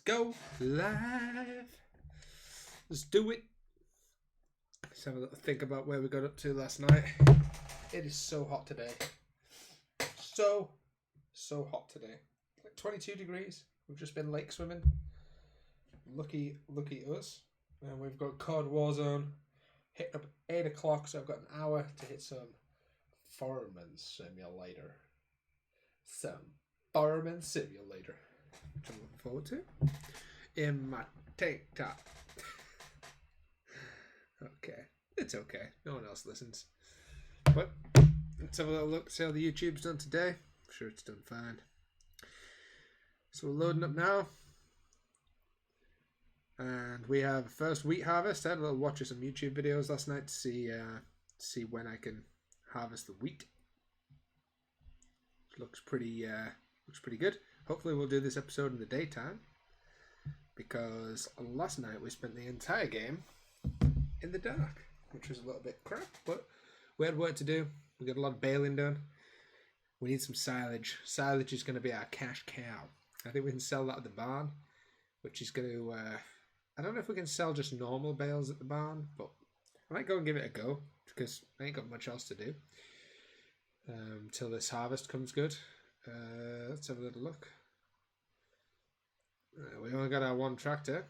go live. Let's do it. Let's have a little think about where we got up to last night. It is so hot today. So hot today. Like 22 degrees. We've just been lake swimming. Lucky us. And we've got COD Warzone hitting up 8 o'clock, so I've got an hour to hit some Farming Simulator. Which I'm looking forward to. In my TikTok. Okay. It's okay. No one else listens. But let's have a little look, see how the YouTube's done today. I'm sure it's done fine. So we're loading up now. And we have first wheat harvest. I had a little watch of some YouTube videos last night to see when I can harvest the wheat. Looks pretty good. Hopefully we'll do this episode in the daytime, because last night we spent the entire game in the dark, which was a little bit crap, but we had work to do. We got a lot of baling done. We need some silage. Silage is going to be our cash cow. I think we can sell that at the barn, which is going to... I don't know if we can sell just normal bales at the barn, but I might go and give it a go, because I ain't got much else to do till this harvest comes good. Let's have a little look. We only got our one tractor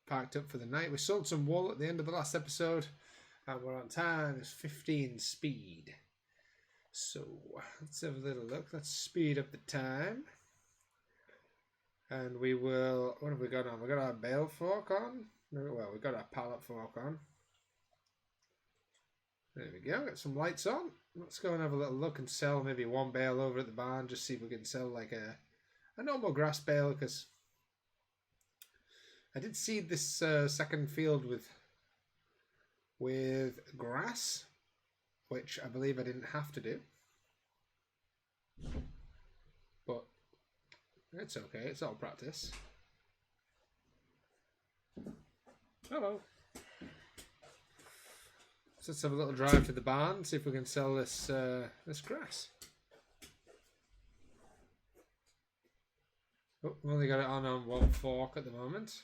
parked up for the night. We sold some wool at the end of the last episode, and we're on time. It's 15 speed. So let's have a little look. Let's speed up the time. And we will... What have we got on? We got our bale fork on. Well, we got our pallet fork on. There we go. Got some lights on. Let's go and have a little look and sell maybe one bale over at the barn. Just see if we can sell like a normal grass bale, because I did seed this second field with grass, which I believe I didn't have to do. But it's okay. It's all practice. Hello. So let's have a little drive to the barn, see if we can sell this this grass. Oh, we've only got it on one fork at the moment.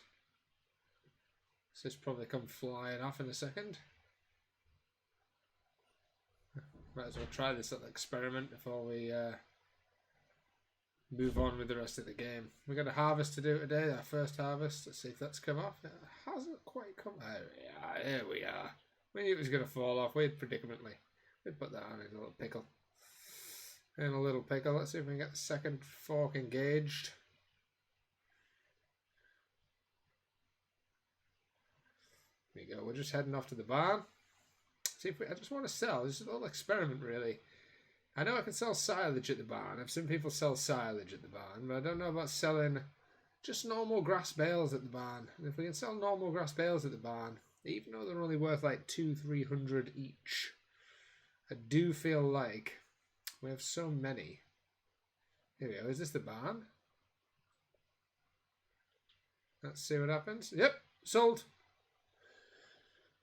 So it's probably come flying off in a second. Might as well try this little experiment before we move on with the rest of the game. We've got a harvest to do today, our first harvest. Let's see if that's come off. It hasn't quite come. There we are. We knew it was going to fall off. We'd predicament-ly. We'd put that on in a little pickle. In a little pickle. Let's see if we can get the second fork engaged. There we go. We're just heading off to the barn. See if I just want to sell. This is a little experiment, really. I know I can sell silage at the barn. I've seen people sell silage at the barn, but I don't know about selling just normal grass bales at the barn. And if we can sell normal grass bales at the barn, even though they're only worth like 200-300 each, I do feel like we have so many. Here we go. Is this the barn? Let's see what happens. Yep, sold.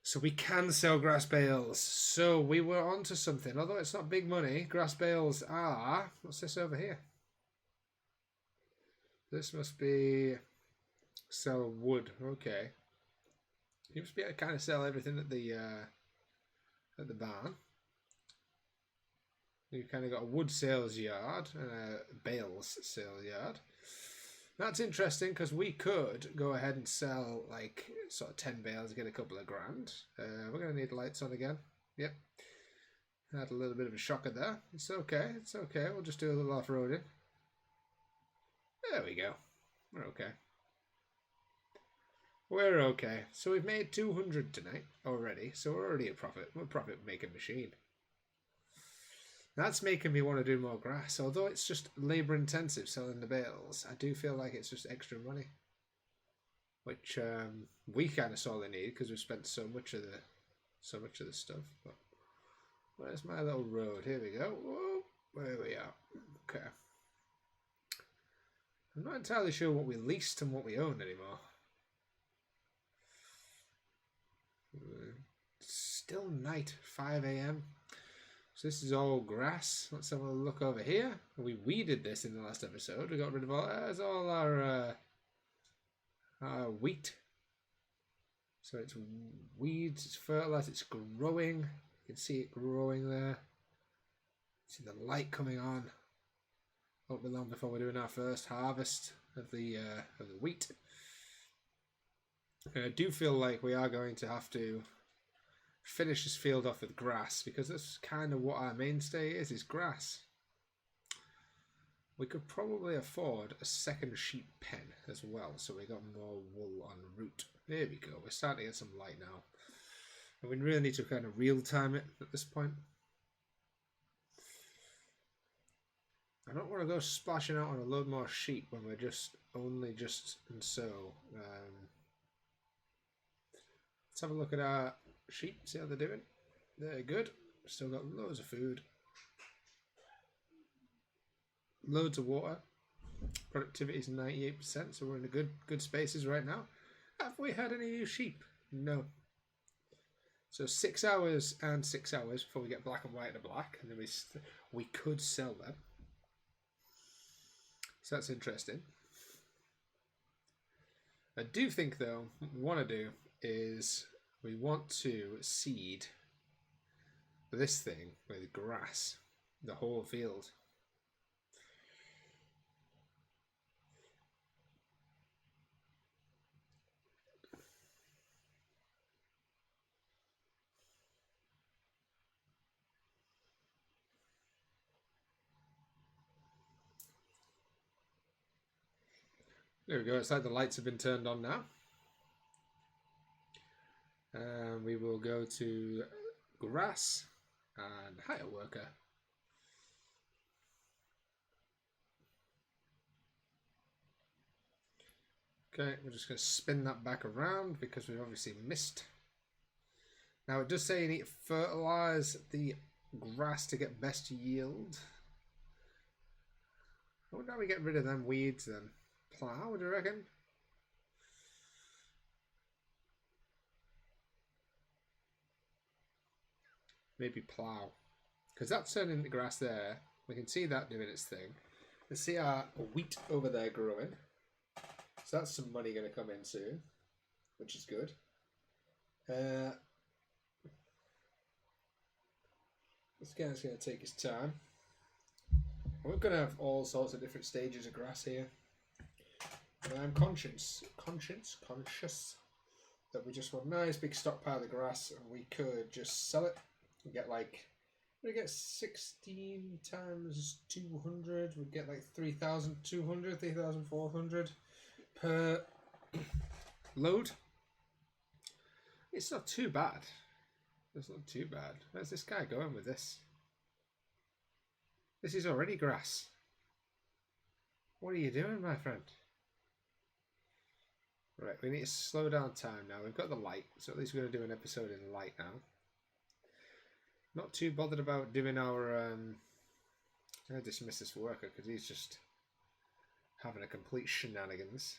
So we can sell grass bales. So we were onto something. Although it's not big money, grass bales are... What's this over here? This must be... Sell wood. Okay. You must be able to kind of sell everything at the barn. You've kind of got a wood sales yard and a bales sales yard. That's interesting, because we could go ahead and sell like sort of 10 bales, get a couple of grand. We're going to need lights on again. Yep. Had a little bit of a shocker there. It's okay. It's okay. We'll just do a little off-roading. There we go. We're okay. We're okay. So we've made 200 tonight already. So we're already a profit. We're a profit-making machine. That's making me want to do more grass. Although it's just labour-intensive selling the bales, I do feel like it's just extra money. Which we kind of sorely need, because we've spent so much of the stuff. But where's my little road? Here we go. Whoa, there we are. Okay. I'm not entirely sure what we leased and what we own anymore. Still night, 5 AM. So this is all grass. Let's have a look over here. We weeded this in the last episode. We got rid of all our wheat. So it's weeds, it's fertilized, it's growing. You can see it growing there. See the light coming on. Won't be long before we're doing our first harvest of the wheat. And I do feel like we are going to have to finish this field off with grass, because that's kind of what our mainstay is grass. We could probably afford a second sheep pen as well, so we got more wool on route. There we go, we're starting to get some light now. And we really need to kind of real time it at this point. I don't want to go splashing out on a load more sheep when we're only just and so. Let's have a look at our sheep, see how they're doing. They're good. Still got loads of food. Loads of water. Productivity is 98%, so we're in the good spaces right now. Have we had any new sheep? No. So 6 hours and 6 hours before we get black and white and black, and then we could sell them. So that's interesting. I do think though, what we want to do is we want to seed this thing with grass, the whole field. There we go, it's like the lights have been turned on now. And we will go to grass and hire worker. Okay, we're just going to spin that back around because we've obviously missed. Now it does say you need to fertilize the grass to get best yield. I wonder how we get rid of them weeds then. Plough, do you reckon? Maybe plough. Because that's turning the grass there. We can see that doing its thing. Let's see our wheat over there growing. So that's some money going to come in soon, which is good. This guy's going to take his time. We're going to have all sorts of different stages of grass here. And I'm conscious that we just want a nice big stockpile of grass, and we could just sell it and get like, we get 16 times 200, we'd get like 3,200, 3,400 per load. It's not too bad. It's not too bad. Where's this guy going with this? This is already grass. What are you doing, my friend? Right, we need to slow down time now. We've got the light, so at least we're going to do an episode in light now. Not too bothered about doing our... I'm going to dismiss this worker because he's just having a complete shenanigans.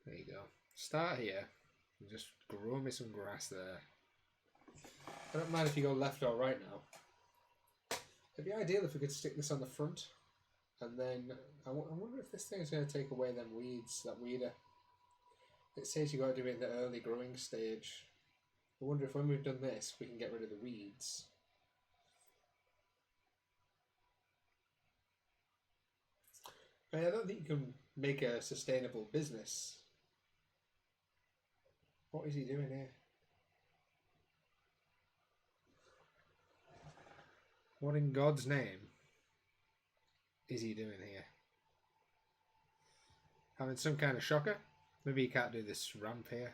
There you go. Start here and just grow me some grass there. I don't mind if you go left or right now. It'd be ideal if we could stick this on the front. And then, I wonder if this thing is going to take away them weeds, that weeder. It says you got to do it in the early growing stage. I wonder if when we've done this, we can get rid of the weeds. I mean, I don't think you can make a sustainable business. What is he doing here? What in God's name is he doing here? Having some kind of shocker? Maybe he can't do this ramp here.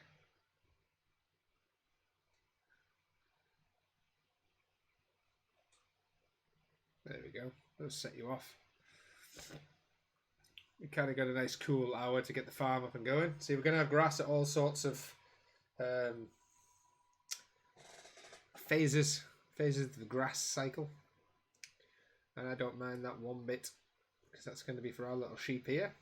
There we go. That'll set you off. We kind of got a nice cool hour to get the farm up and going. See, we're going to have grass at all sorts of phases of the grass cycle. And I don't mind that one bit, because that's going to be for our little sheep here.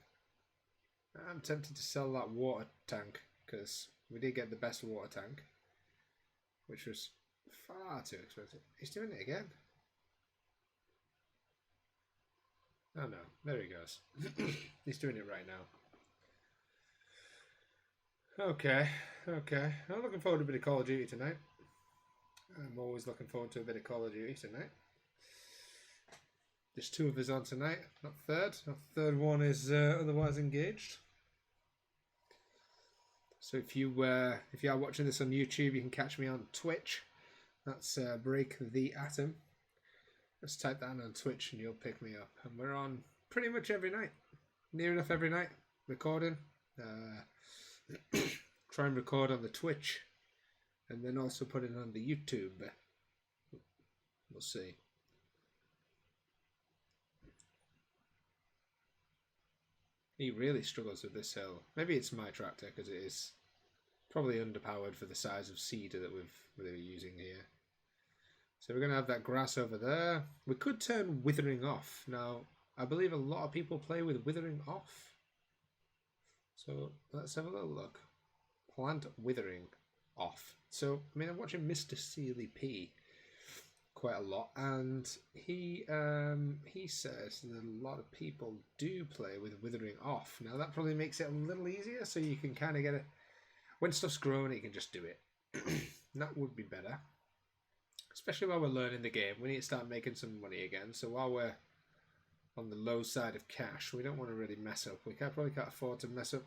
I'm tempted to sell that water tank, because we did get the best water tank, which was far too expensive. He's doing it again. Oh no, there he goes. He's doing it right now. Okay, okay. I'm looking forward to a bit of Call of Duty tonight. I'm always looking forward to a bit of Call of Duty tonight. There's two of us on tonight, not third. Our third one is otherwise engaged. So if you are watching this on YouTube, you can catch me on Twitch. That's Break the Atom. Just type that on Twitch and you'll pick me up. And we're on pretty much every night, near enough every night, recording. Try and record on the Twitch, and then also put it on the YouTube. We'll see. He really struggles with this hill. Maybe it's my tractor because it is probably underpowered for the size of cedar that we're using here. So we're going to have that grass over there. We could turn withering off. Now, I believe a lot of people play with withering off. So let's have a little look. Plant withering off. So, I mean, I'm watching Mr. Sealy P quite a lot, and he says that a lot of people do play with withering off. Now, that probably makes it a little easier, so you can kind of get it. When stuff's growing, you can just do it. That would be better. Especially while we're learning the game. We need to start making some money again. So while we're on the low side of cash, we don't want to really mess up. We probably can't afford to mess up.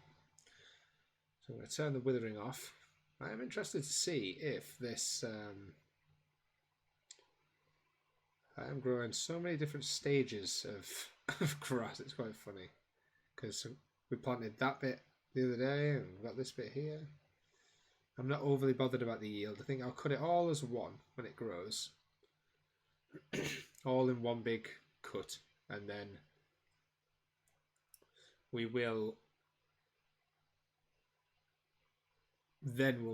So I'm going to turn the withering off. I am interested to see if this... I am growing so many different stages of grass. It's quite funny. Because we planted that bit the other day and we've got this bit here. I'm not overly bothered about the yield. I think I'll cut it all as one when it grows. All in one big cut. And then we'll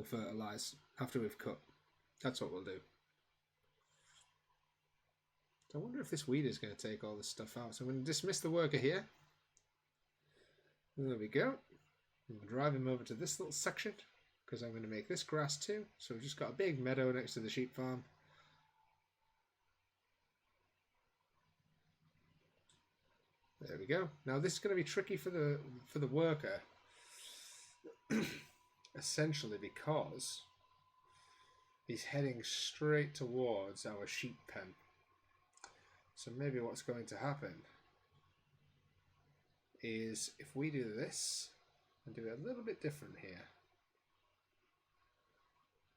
fertilise after we've cut. That's what we'll do. I wonder if this weed is going to take all this stuff out. So I'm going to dismiss the worker here. There we go. We'll drive him over to this little section, because I'm going to make this grass too. So we've just got a big meadow next to the sheep farm. There we go. Now this is going to be tricky for the worker, essentially because he's heading straight towards our sheep pen. So maybe what's going to happen is if we do this and do it a little bit different here.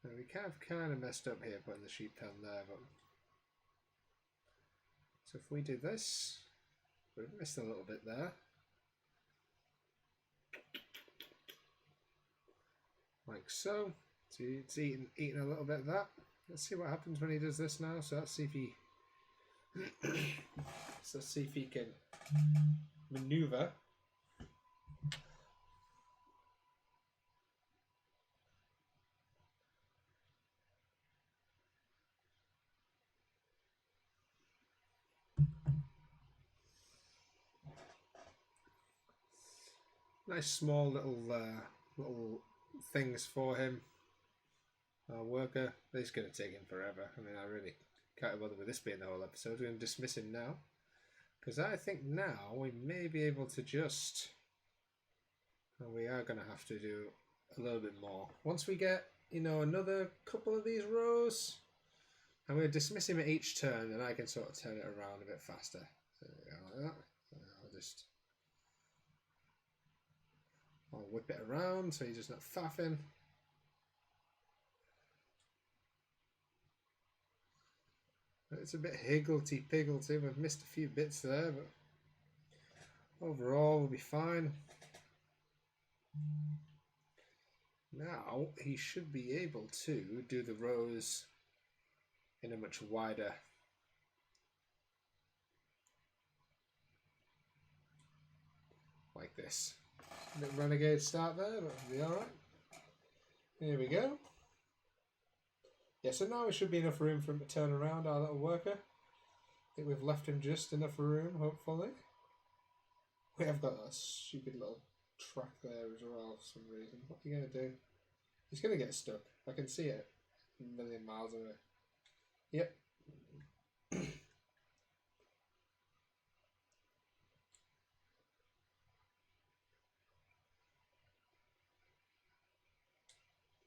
Now we kind of messed up here putting the sheep pen there, but so if we do this, we've missed a little bit there. Like so. So it's eating a little bit of that. Let's see what happens when he does this now. So let's see if he can maneuver. Nice small little things for him. Our worker. This is going to take him forever. I mean, I really can't bother with this being the whole episode. We're going to dismiss him now, because I think now we may be able to just... we are going to have to do a little bit more. Once we get, another couple of these rows, I'm going to dismiss him at each turn, and I can sort of turn it around a bit faster. So like that. I'll whip it around so he's just not faffing. It's a bit higgledy-piggledy. We've missed a few bits there, but overall we'll be fine. Now he should be able to do the rows in a much wider like this. A bit renegade start there, but it'll be alright. Here we go. Yeah, so now it should be enough room for him to turn around, our little worker. I think we've left him just enough room, hopefully. We have got that stupid little track there as well for some reason. What are you going to do? He's going to get stuck. I can see it a million miles away. Yep.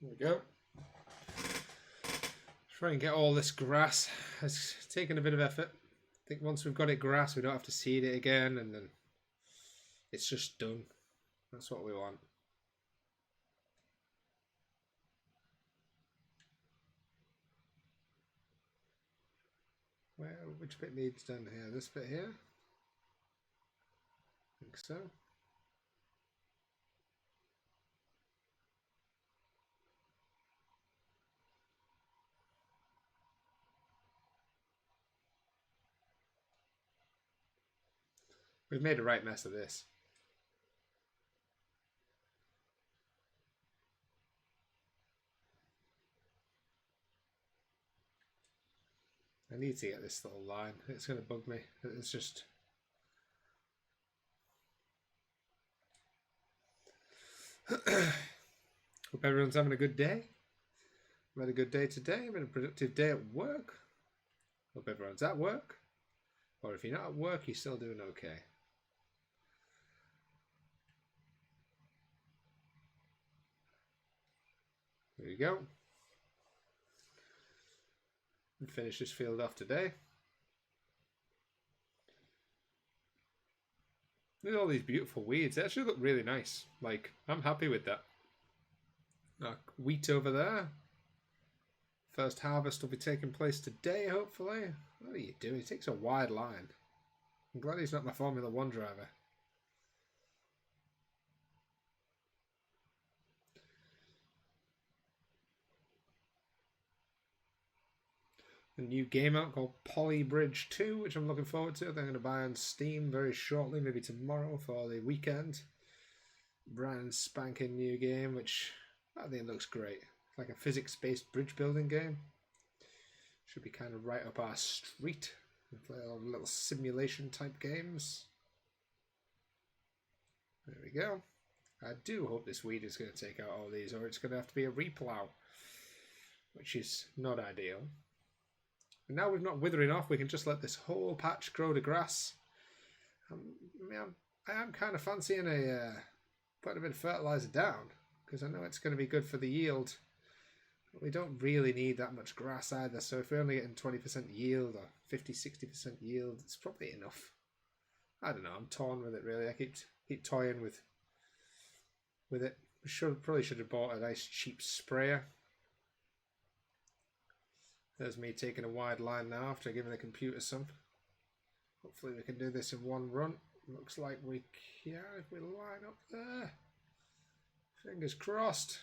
There we go. Try and get all this grass. It's taken a bit of effort. I think once we've got it grass, we don't have to seed it again, and then it's just done. That's what we want. Which bit needs done here? This bit here? I think so. We've made a right mess of this. I need to get this little line. It's going to bug me. It's just... Hope everyone's having a good day. I've had a good day today. I've had a productive day at work. Hope everyone's at work. Or if you're not at work, you're still doing okay. There you go. And finish this field off today. Look at all these beautiful weeds. They actually look really nice. Like, I'm happy with that. Wheat over there. First harvest will be taking place today, hopefully. What are you doing? He takes a wide line. I'm glad he's not my Formula 1 driver. A new game out called Polybridge 2, which I'm looking forward to. They're going to buy on Steam very shortly, maybe tomorrow for the weekend. Brand spanking new game, which I think looks great. It's like a physics-based bridge building game. Should be kind of right up our street. We play a lot of little simulation type games. There we go. I do hope this weed is going to take out all these, or it's going to have to be a replow, which is not ideal. And now we've not withering off, we can just let this whole patch grow to grass. I am kind of fancying putting a bit of fertilizer down, because I know it's going to be good for the yield. But we don't really need that much grass either, so if we're only getting 20% yield or 50-60% yield, it's probably enough. I don't know, I'm torn with it really. I keep toying with it. Probably should have bought a nice cheap sprayer. There's me taking a wide line now after giving the computer some. Hopefully we can do this in one run. Looks like we can if we line up there. Fingers crossed.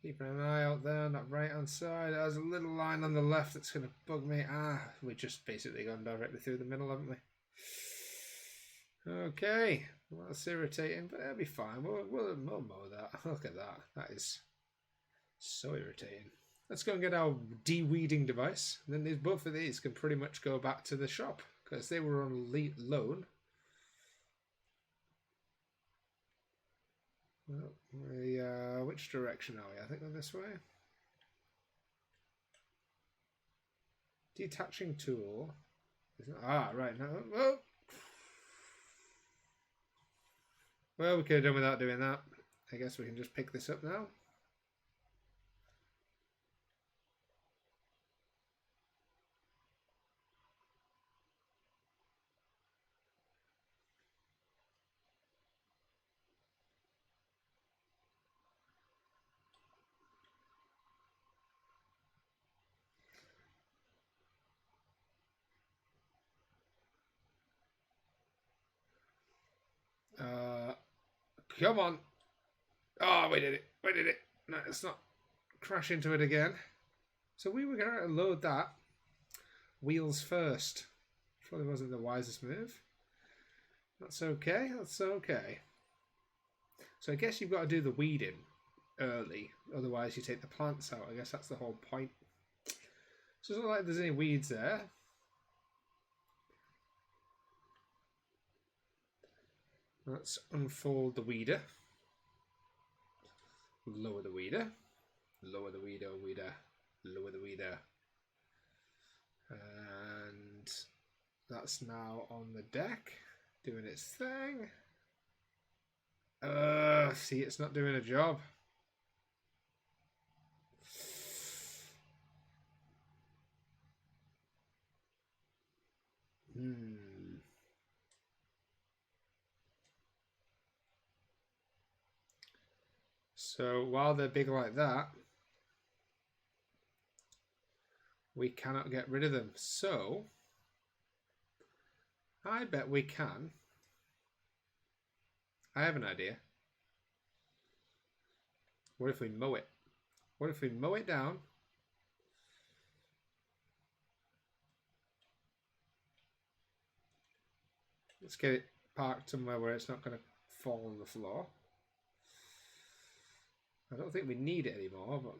Keeping an eye out there on that right hand side. There's a little line on the left that's going to bug me. We've just basically gone directly through the middle, haven't we? Okay, well, that's irritating, but it'll be fine. We'll mow that. Look at that. That is so irritating. Let's go and get our de-weeding device. And then both of these can pretty much go back to the shop because they were on loan. Well, which direction are we? I think we're this way. Detaching tool. Right now. Well, we could have done without doing that. I guess we can just pick this up now. Come on. Oh, we did it. We did it. No, let's not crash into it again. So we were going to load that wheels first. Probably wasn't the wisest move. That's okay. That's okay. So I guess you've got to do the weeding early. Otherwise you take the plants out. I guess that's the whole point. So it's not like there's any weeds there. Let's unfold the weeder. Lower the weeder. Lower the weeder, lower the weeder. And that's now on the deck, doing its thing. See, it's not doing a job. So while they're big like that, we cannot get rid of them. So I bet we can. I have an idea. What if we mow it? What if we mow it down? Let's get it parked somewhere where it's not going to fall on the floor. I don't think we need it anymore, but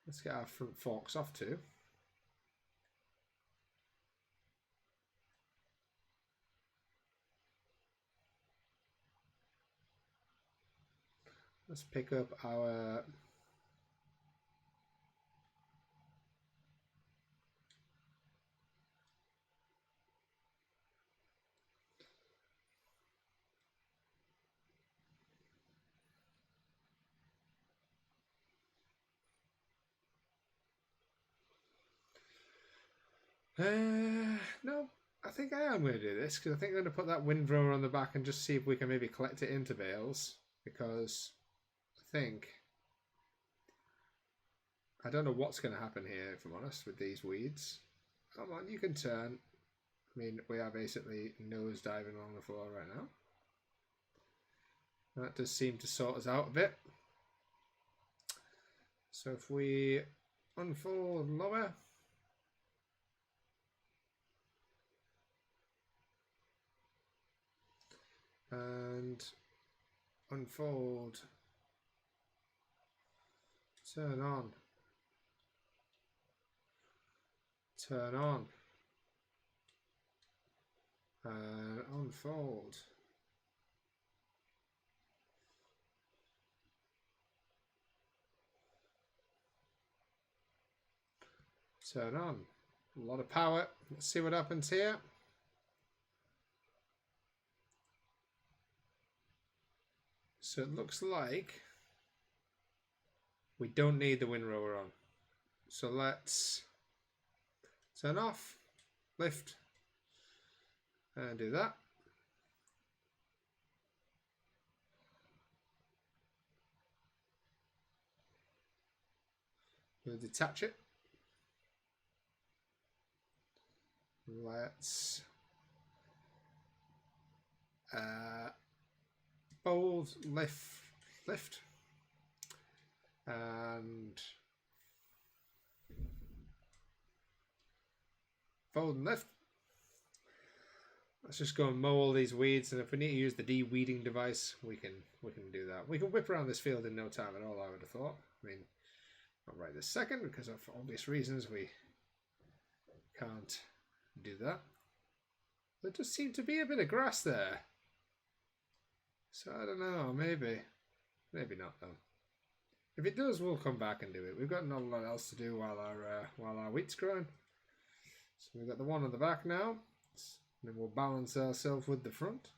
let's get our front forks off too. Let's pick up our no, I think I am going to do this because I think I'm going to put that windrower on the back and just see if we can maybe collect it into bales, because I think I don't know what's going to happen here, if I'm honest, with these weeds. Come on, you can turn. I mean, we are basically nose diving along the floor right now. That does seem to sort us out a bit. So if we unfold lower, and unfold, turn on, turn on, and unfold. Turn on. A lot of power. Let's see what happens here. So it looks like we don't need the windrower on. So let's turn off, lift, and do that. We'll detach it. Let's fold, lift, and fold and lift. Let's just go and mow all these weeds, and if we need to use the de-weeding device, we can do that. We can whip around this field in no time at all, I would have thought. I mean, not right this second, because of obvious reasons we can't do that. There does seem to be a bit of grass there. So I don't know, maybe not though. If it does, we'll come back and do it. We've got not a lot else to do while our wheat's growing. So we've got the one on the back now, and then we'll balance ourselves with the front.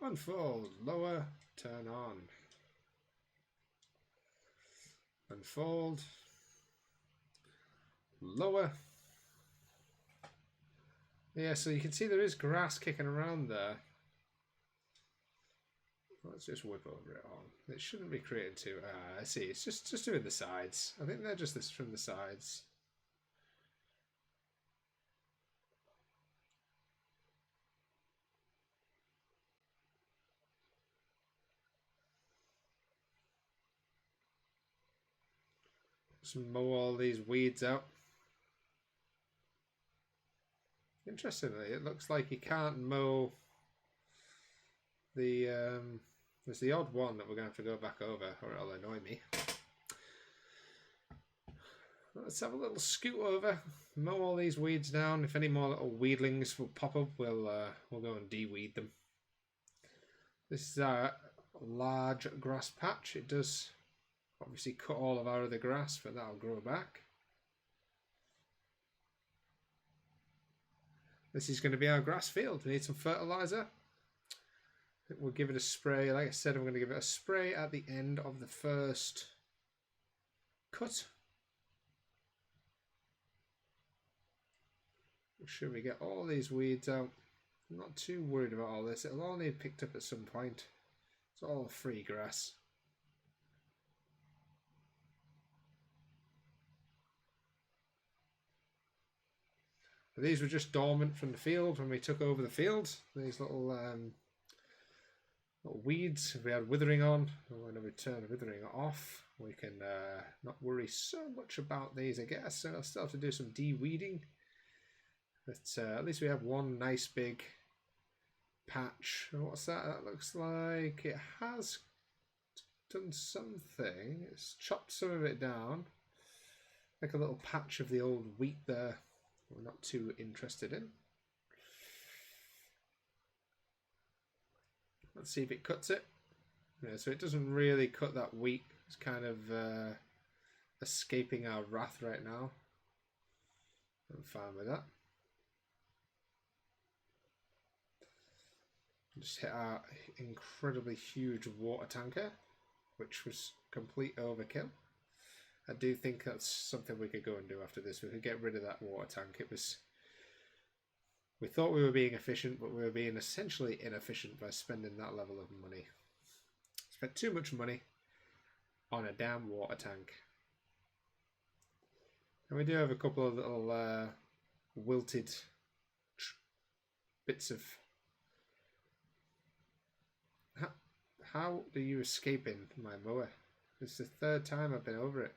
Unfold, lower, turn on. Unfold, lower. Yeah, so you can see there is grass kicking around there. Let's just whip over it on. It shouldn't be created too. I see. It's just doing the sides. I think they're just this from the sides. Just mow all these weeds out. Interestingly, it looks like you can't mow the there's the odd one that we're going to have to go back over, or it'll annoy me. Let's have a little scoot over, mow all these weeds down. If any more little weedlings will pop up, we'll go and de-weed them. This is our large grass patch. It does obviously cut all of our other grass, but that'll grow back. This is going to be our grass field. We need some fertilizer. We'll give it a spray. Like I said, I'm going to give it a spray at the end of the first cut. Make sure we get all these weeds out. I'm not too worried about all this. It'll all need picked up at some point. It's all free grass. But these were just dormant from the field when we took over the field. These little weeds. If we had withering on, when we turn withering off, we can not worry so much about these, I guess. So I'll still have to do some de-weeding. But at least we have one nice big patch. What's that? That looks like it has done something. It's chopped some of it down. Like a little patch of the old wheat there. We're not too interested in. Let's see if it cuts it. Yeah, so it doesn't really cut that wheat. It's kind of escaping our wrath right now. I'm fine with that. Just hit our incredibly huge water tanker, which was complete overkill. I do think that's something we could go and do after this. We could get rid of that water tank. It was... We thought we were being efficient, but we were being essentially inefficient by spending that level of money. Spent too much money on a damn water tank. And we do have a couple of little wilted bits of... How are you escaping my mower? It's the third time I've been over it.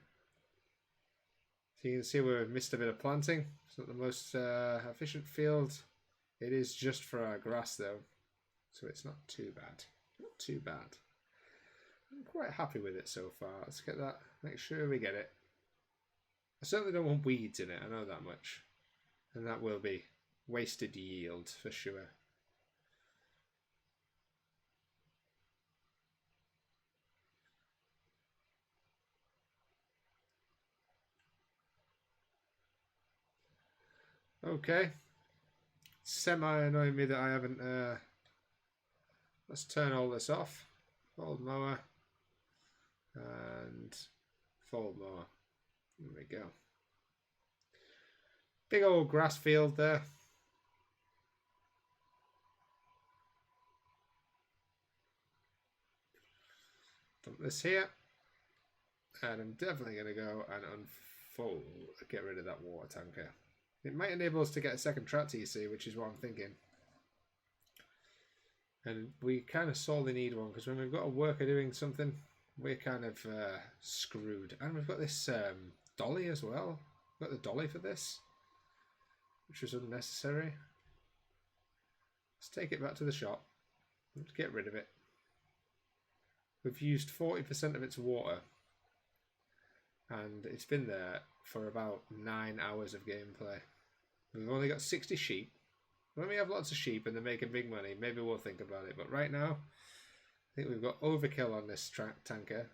So you can see we've missed a bit of planting. It's not the most efficient field. It is just for our grass though, so it's not too bad. Not too bad. I'm quite happy with it so far. Let's get that, make sure we get it. I certainly don't want weeds in it, I know that much. And that will be wasted yield for sure. Okay. Semi-annoying me that I haven't... let's turn all this off. Fold mower. And fold mower. There we go. Big old grass field there. Dump this here. And I'm definitely going to go and unfold, get rid of that water tanker. It might enable us to get a second tractor, you see, which is what I'm thinking. And we kind of sorely need one, because when we've got a worker doing something, we're kind of screwed. And we've got this dolly as well. We've got the dolly for this, which was unnecessary. Let's take it back to the shop. Let's get rid of it. We've used 40% of its water. And it's been there for about 9 hours of gameplay. We've only got 60 sheep. When we have lots of sheep and they're making big money, maybe we'll think about it. But right now, I think we've got overkill on this tanker.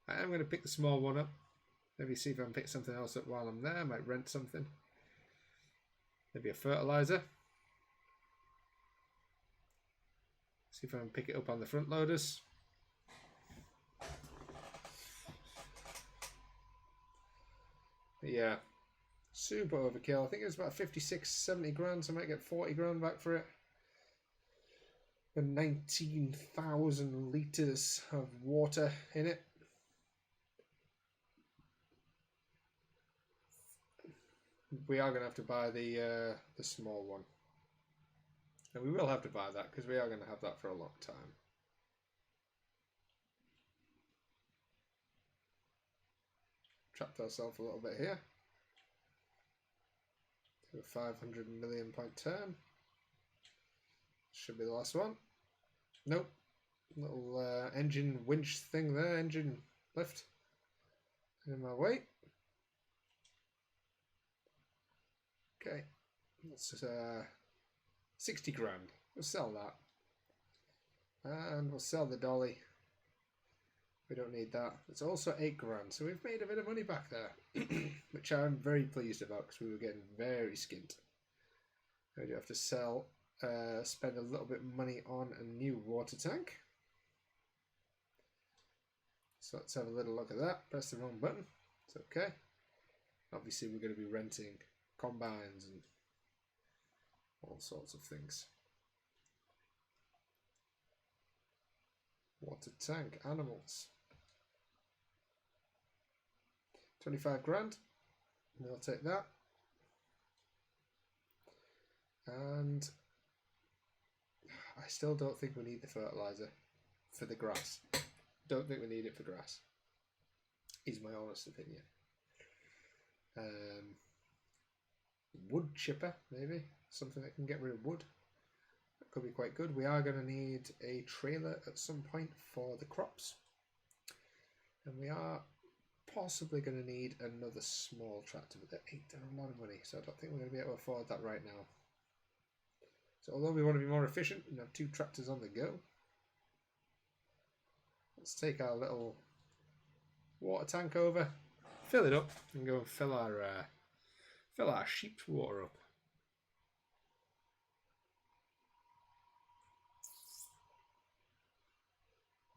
I am going to pick the small one up. Maybe see if I can pick something else up while I'm there. I might rent something. Maybe a fertilizer. See if I can pick it up on the front loaders. Yeah, super overkill. I think it was about 56, 70 grand, so I might get 40 grand back for it. And 19,000 litres of water in it. We are going to have to buy the small one. And we will have to buy that, because we are going to have that for a long time. Trapped ourselves a little bit here. To a 500 million point turn. Should be the last one. Nope. Little engine winch thing there, engine lift. In my way. Okay. That's 60 grand. We'll sell that. And we'll sell the dolly. We don't need that. It's also 8 grand, so we've made a bit of money back there, which I'm very pleased about because we were getting very skint. We do have to sell, spend a little bit of money on a new water tank. So let's have a little look at that. Press the wrong button. It's okay. Obviously, we're going to be renting combines and all sorts of things. Water tank, animals. 25 grand. We'll take that. And I still don't think we need the fertilizer for the grass. Don't think we need it for grass. Is my honest opinion. Wood chipper, maybe. Something that can get rid of wood. That could be quite good. We are going to need a trailer at some point for the crops. And we are possibly going to need another small tractor, but they're a lot of money, so I don't think we're going to be able to afford that right now. So although we want to be more efficient and have 2 tractors on the go, let's take our little water tank over, fill it up, and go and fill our sheep's water up.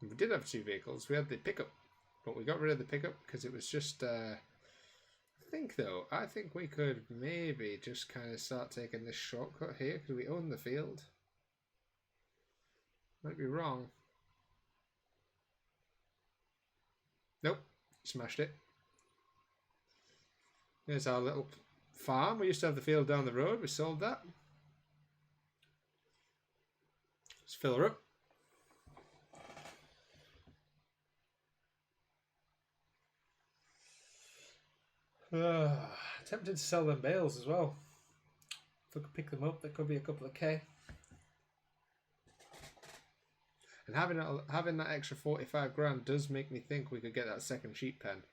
And we did have 2 vehicles. We had the pickup, but we got rid of the pickup because it was just. I think we could maybe just kind of start taking this shortcut here because we own the field. Might be wrong. Nope, smashed it. Here's our little farm. We used to have the field down the road. We sold that. Let's fill her up. Tempted to sell them bales as well. If we could pick them up, there could be a couple of K. And having that extra 45 grand does make me think we could get that second sheep pen.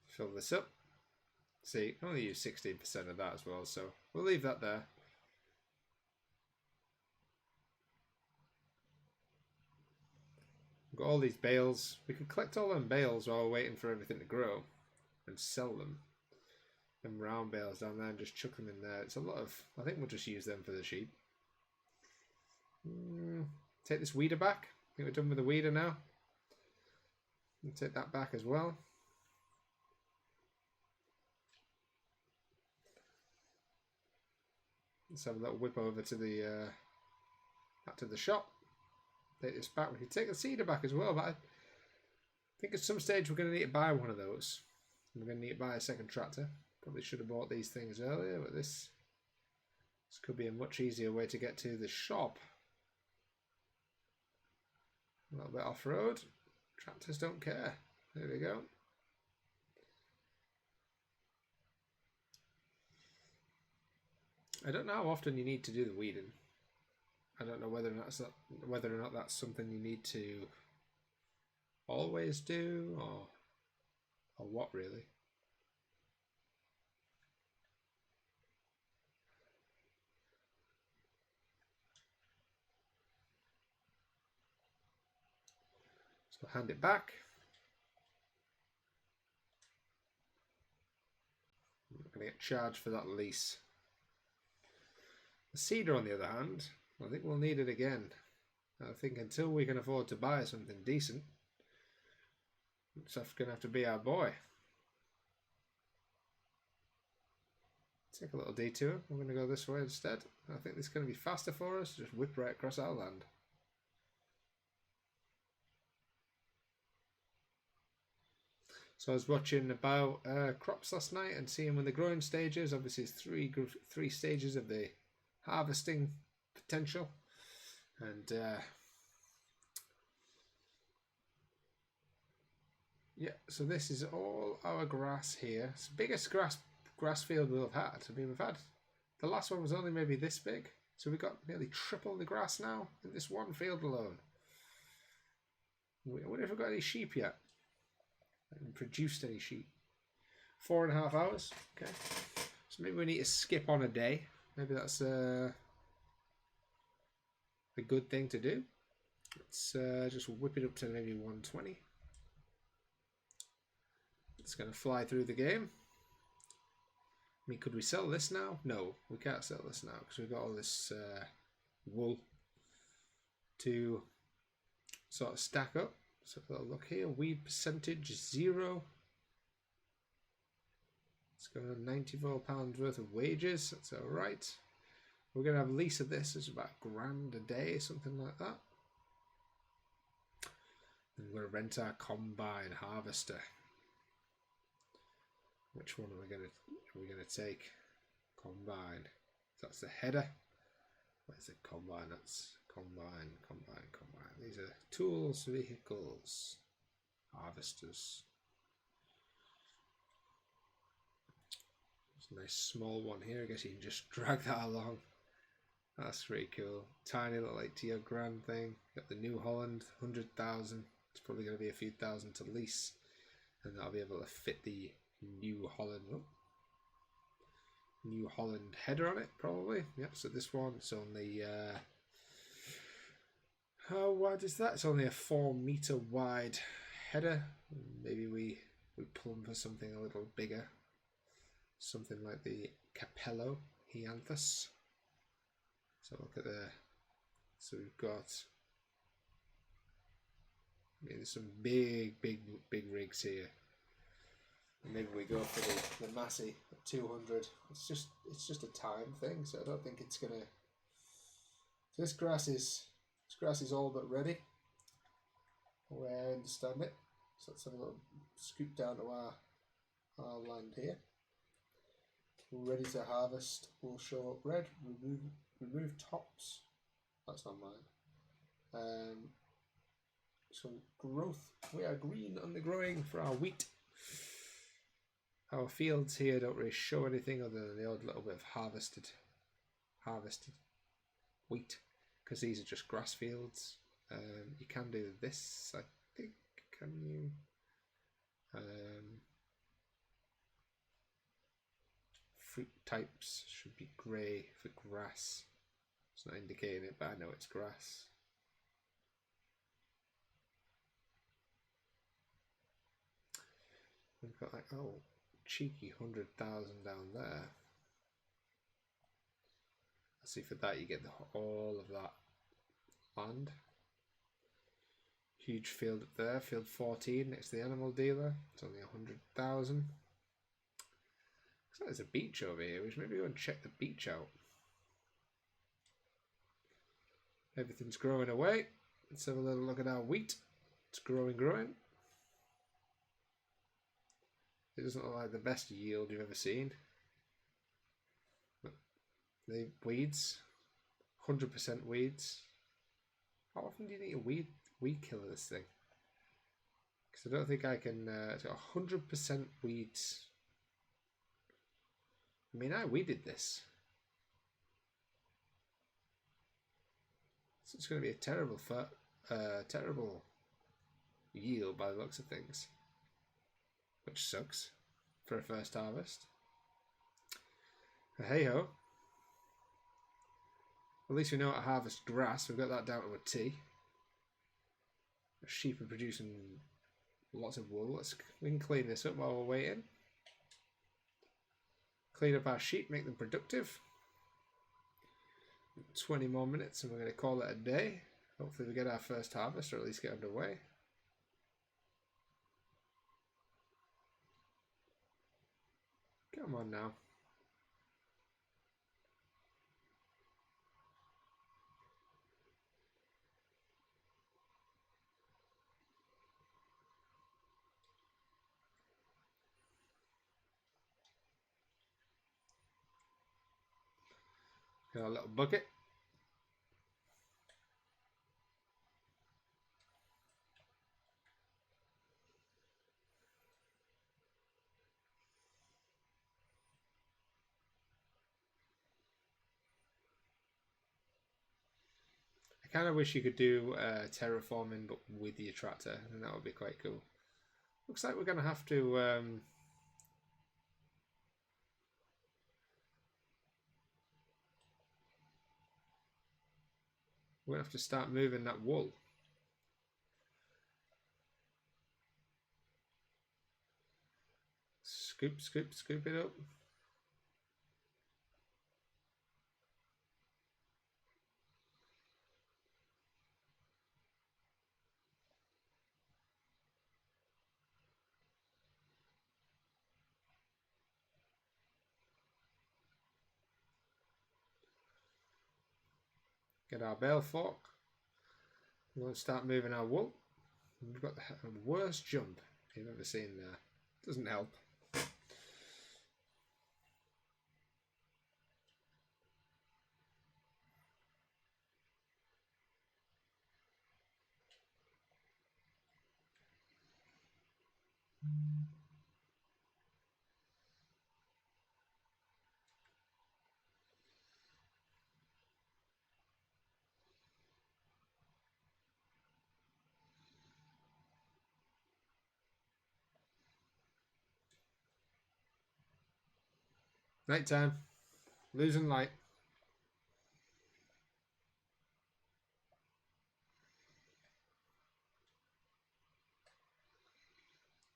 Fill this up. See, I only use 16% of that as well, so we'll leave that there. We've got all these bales. We could collect all them bales while we're waiting for everything to grow and sell them. Them round bales down there and just chuck them in there. It's a lot of... I think we'll just use them for the sheep. Take this weeder back. I think we're done with the weeder now. We'll take that back as well. Let's have a little whip over to the back to the shop. Take this back. We can take the seeder back as well, but I think at some stage we're going to need to buy one of those. We're going to need to buy a second tractor. Probably should have bought these things earlier, but this could be a much easier way to get to the shop. A little bit off-road. Tractors don't care. There we go. I don't know how often you need to do the weeding. I don't know whether or not that's something you need to always do, or what really. So hand it back. I'm not going to get charged for that lease. The seeder, on the other hand, I think we'll need it again. I think until we can afford to buy something decent, it's going to have to be our boy. Take a little detour. We're going to go this way instead. I think this is going to be faster for us. Just whip right across our land. So I was watching about crops last night and seeing when the growing stages. Obviously, it's three stages of the harvesting potential, and yeah, so this is all our grass here. It's the biggest grass field we'll have had. I mean, we've had, the last one was only maybe this big, so we've got nearly triple the grass now in this one field alone. I wonder if we've got any sheep yet. I haven't produced any sheep. 4.5 hours. Okay, so maybe we need to skip on a day. Maybe that's a good thing to do. Let's just whip it up to maybe 120. It's going to fly through the game. I mean, could we sell this now? No, we can't sell this now because we've got all this wool to sort of stack up. Let's have a little look here. Weed percentage 0. It's got £94 worth of wages. That's all right. We're going to have a lease of this. It's about £1,000 a day, something like that. And we're going to rent our combine harvester. Which one are we going to take? Combine. That's the header. Where's the combine? That's combine. These are tools, vehicles, harvesters. There's a nice small one here. I guess you can just drag that along. That's pretty cool. Tiny little 80 grand thing. Got the New Holland, 100,000. It's probably going to be a few thousand to lease, and that'll be able to fit the New Holland. New Holland header on it, probably. Yep. So this one, it's only how wide is that? It's only a 4 meter wide header. Maybe we plumb for something a little bigger, something like the Capello Hyanthus. So look at the. So we've got. I mean, there's some big rigs here. And maybe we go for the Massey at 200. It's just a time thing, so I don't think it's gonna. So this grass is all but ready, the way I understand it. So let's have a little scoop down to our land here. We're ready to harvest. We'll show up red. Remove tops. That's not mine. So growth. We are green on the growing for our wheat. Our fields here don't really show anything other than the odd little bit of harvested wheat, because these are just grass fields. You can do this, I think. Can you? Fruit types should be grey for grass. It's not indicating it, but I know it's grass. We've got like, oh, cheeky 100,000 down there. Let's see, for that you get all of that land. Huge field up there, field 14 next to the animal dealer. It's only 100,000. Looks like there's a beach over here. We should maybe go and check the beach out. Everything's growing away. Let's have a little look at our wheat. It's growing. It doesn't look like the best yield you've ever seen. But the weeds, 100% weeds. How often do you need a weed killer this thing? Because I don't think I can. It's got 100% weeds. I mean, I weeded this. So it's going to be a terrible yield by the looks of things. Which sucks for a first harvest. But hey ho. At least we know how to harvest grass. We've got that down to a T. Sheep are producing lots of wool. We can clean this up while we're waiting. Clean up our sheep, make them productive. 20 more minutes and we're going to call it a day. Hopefully we get our first harvest, or at least get underway. Come on now. Got a little bucket. I kind of wish you could do terraforming, but with your tractor, and that would be quite cool. Looks like we're going to have to. We're going to have to start moving that wool. Scoop it up. Get our bale fork. We're going to start moving our wool. We've got the worst jump you've ever seen there. Doesn't help. Nighttime. Losing light.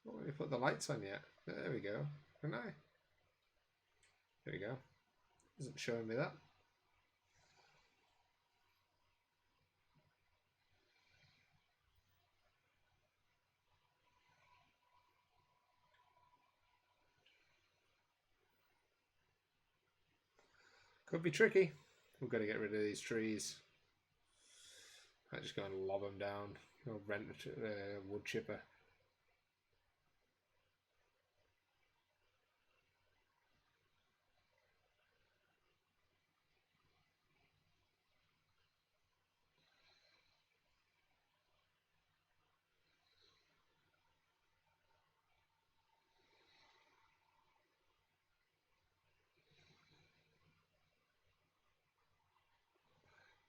Oh, let me put the lights on yet. There we go. Can I? There we go. Isn't showing me that. Could be tricky. We've got to get rid of these trees. I just go and lob them down. Or rent a wood chipper.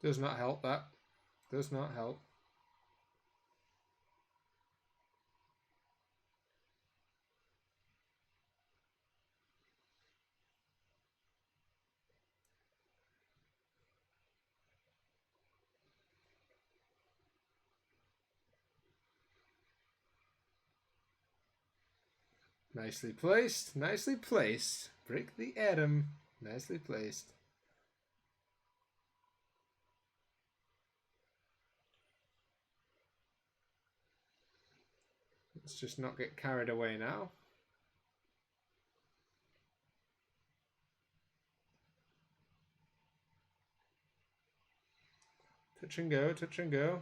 Does not help that. Does not help. Nicely placed. Nicely placed. Break the atom. Nicely placed. Let's just not get carried away now. Touch and go, touch and go.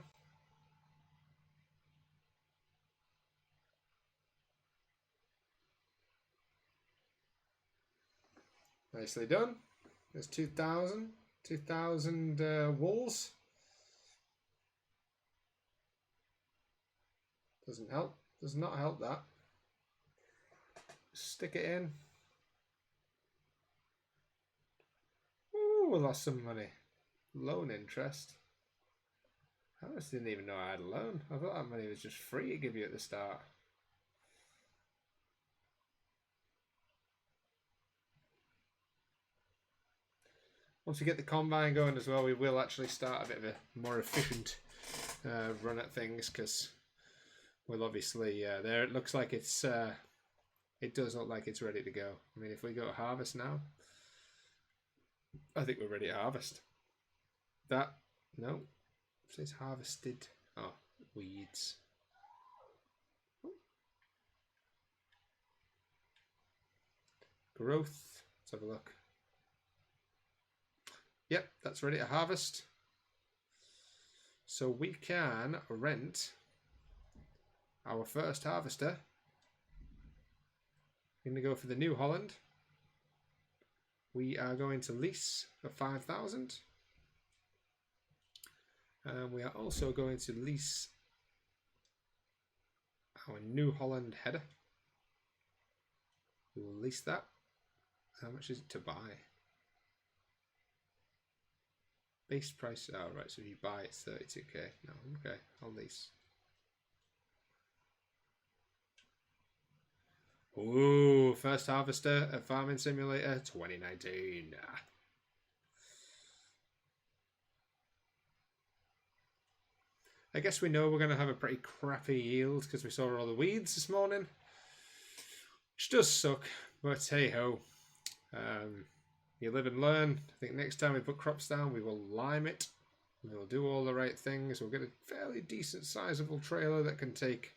Nicely done. There's 2,000 wools. Doesn't help. Does not help that. Stick it in. Ooh, we lost some money. Loan interest. I just didn't even know I had a loan. I thought that money was just free to give you at the start. Once we get the combine going as well, we will actually start a bit of a more efficient run at things, because we'll obviously there it looks like it's it does look like it's ready to go. I mean, if we go to harvest now, I think we're ready to harvest. That no, it says harvested. Oh, weeds. Growth. Let's have a look. Yep, that's ready to harvest. So we can rent our first harvester. We're going to go for the New Holland. We are going to lease for 5,000. And we are also going to lease our New Holland header. We will lease that. How much is it to buy? Base price. Oh, right. So if you buy, it's 32k. No, okay. I'll lease. Ooh, first harvester at Farming Simulator 2019. I guess we know we're going to have a pretty crappy yield because we saw all the weeds this morning, which does suck, but hey ho. You live and learn. I think next time we put crops down, we will lime it. We will do all the right things. We'll get a fairly decent sizable trailer that can take,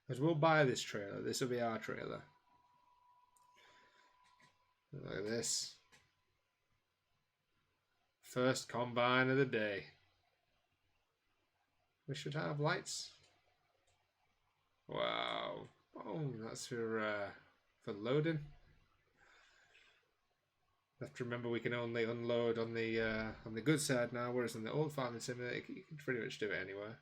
because we'll buy this trailer. This will be our trailer. Look at this. First combine of the day. We should have lights. Wow. Oh, that's for loading. I have to remember we can only unload on the good side now, whereas on the old farming simulator you can pretty much do it anywhere.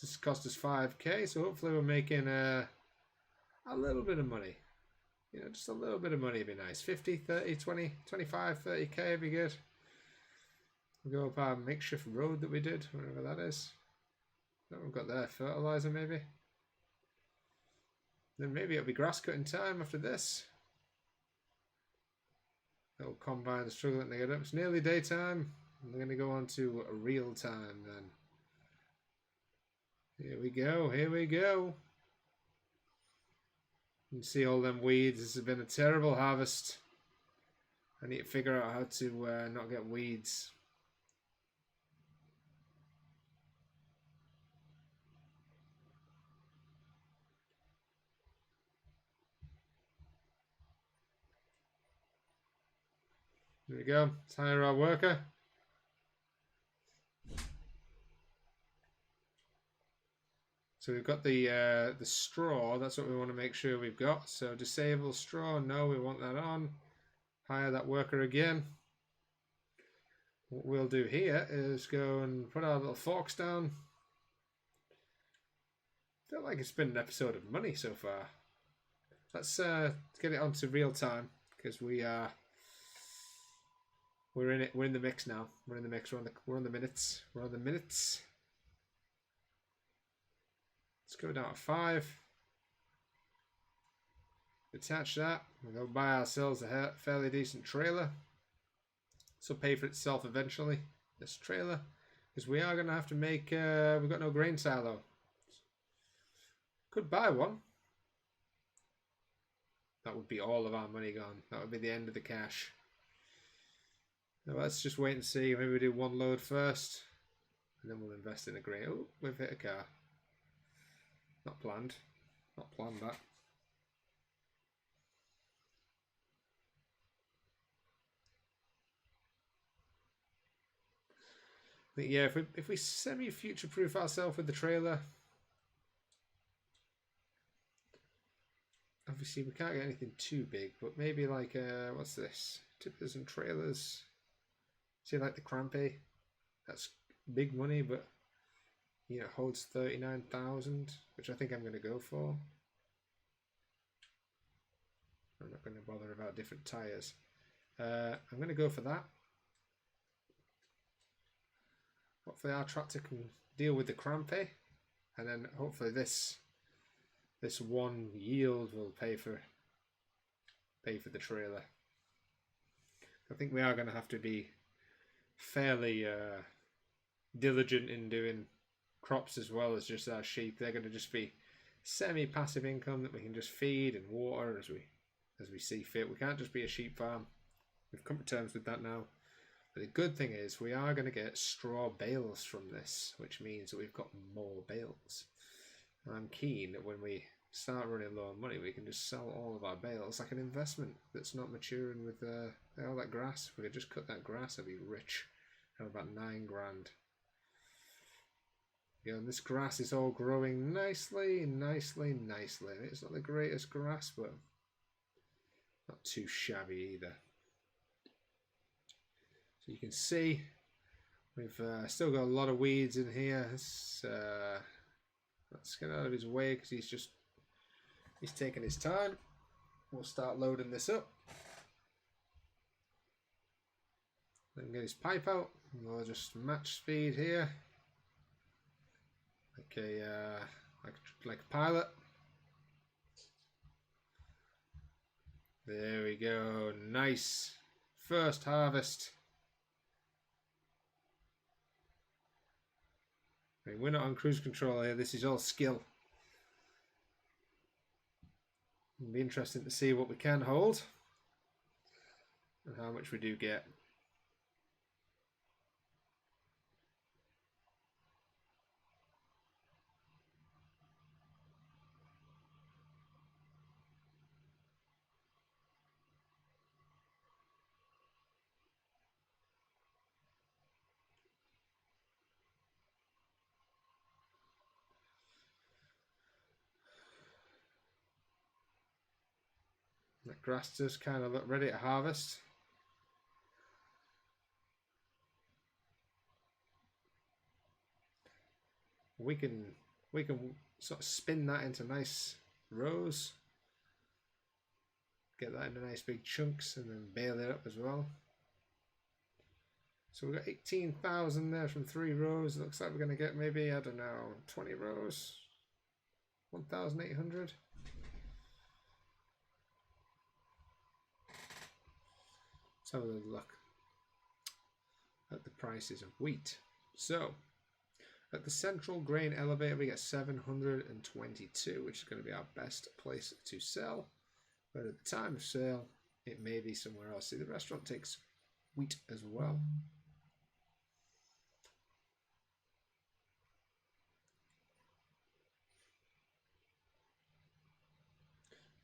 This cost us 5k, so hopefully we're making a little bit of money. You know, just a little bit of money would be nice. 50, 30, 20, 25, 30k would be good. We'll go up our makeshift road that we did, whatever that is. That we've got there, fertilizer maybe. Then maybe it'll be grass cutting time after this. Little combine struggling to get up. It's nearly daytime. We're going to go on to real time then. Here we go, here we go. You can see all them weeds. This has been a terrible harvest. I need to figure out how to not get weeds. There we go. Let's hire our worker. So we've got the straw. That's what we want to make sure we've got. So disable straw. No, we want that on. Hire that worker again. What we'll do here is go and put our little forks down. I feel like it's been an episode of money so far. Let's get it onto real time because we're in it. We're in the mix now. We're in the mix. We're on the minutes. We're on the minutes. Let's go down to 5. Attach that. We'll go buy ourselves a fairly decent trailer. This will pay for itself eventually. This trailer, because we are going to have to make. We've got no grain silo. Could buy one. That would be all of our money gone. That would be the end of the cash. Now let's just wait and see. Maybe we do one load first, and then we'll invest in a grain. Oh, we've hit a car. Not planned. Not planned that. But yeah, if we semi-future-proof ourselves with the trailer, obviously we can't get anything too big, but maybe like what's this? Tippers and trailers. See, like the Crampy, that's big money, but you know, holds 39,000, which I think I'm going to go for. I'm not going to bother about different tires. I'm going to go for that. Hopefully our tractor can deal with the Crampy, and then hopefully this one yield will pay for the trailer. I think we are going to have to be fairly diligent in doing crops as well as just our sheep. They're going to just be semi-passive income that we can just feed and water as we see fit. We can't just be a sheep farm. We've come to terms with that now. But the good thing is we are going to get straw bales from this, which means that we've got more bales. I'm keen that when we start running low on money, we can just sell all of our bales like an investment that's not maturing with all that grass. If we could just cut that grass, I'd be rich. Have about 9 grand. You know, and this grass is all growing nicely, nicely, nicely. It's not the greatest grass, but not too shabby either. So you can see we've still got a lot of weeds in here. Let's get out of his way because he's taking his time. We'll start loading this up. Then get his pipe out. And we'll just match speed here, like a pilot. There we go. Nice first harvest. I mean, we're not on cruise control here. This is all skill. It'll be interesting to see what we can hold and how much we do get. The grass does kind of look ready to harvest. We can sort of spin that into nice rows. Get that into nice big chunks and then bale it up as well. So we've got 18,000 there from 3 rows. Looks like we're going to get maybe, I don't know, 20 rows. 1,800. Let's have a little look at the prices of wheat. So, at the central grain elevator, we get 722, which is going to be our best place to sell. But at the time of sale, it may be somewhere else. See, the restaurant takes wheat as well.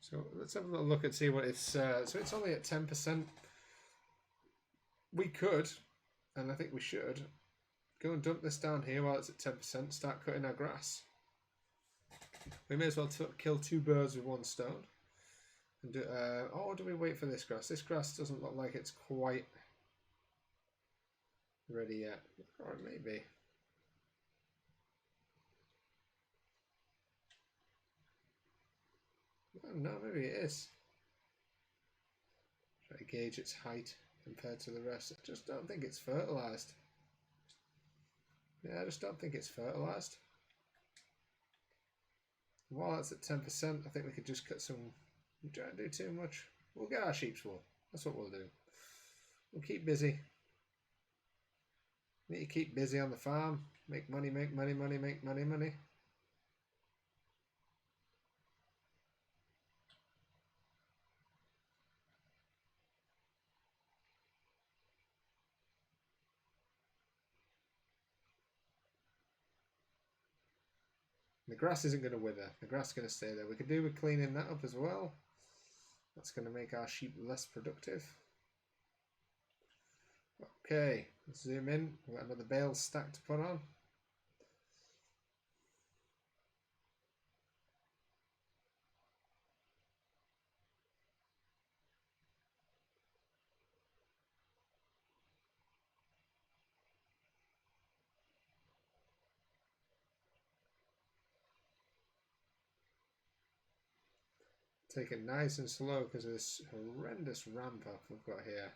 So let's have a little look and see what it's. So it's only at 10%. We could, and I think we should, go and dump this down here while it's at 10%. Start cutting our grass. We may as well kill 2 birds with 1 stone. And do, or do we wait for this grass? This grass doesn't look like it's quite ready yet, or maybe. No, maybe it is. Try to gauge its height compared to the rest. I just don't think it's fertilized. Yeah, I just don't think it's fertilized. While that's at 10%, I think we could just cut some. We try to do too much. We'll get our sheep's wool. That's what we'll do. We'll keep busy. Need to keep busy on the farm. Make money, make money, money, make money, money. The grass isn't going to wither. The grass is going to stay there. We could do with cleaning that up as well. That's going to make our sheep less productive. Okay, let's zoom in. We've got another bale stack to put on. Take it nice and slow because of this horrendous ramp up we've got here.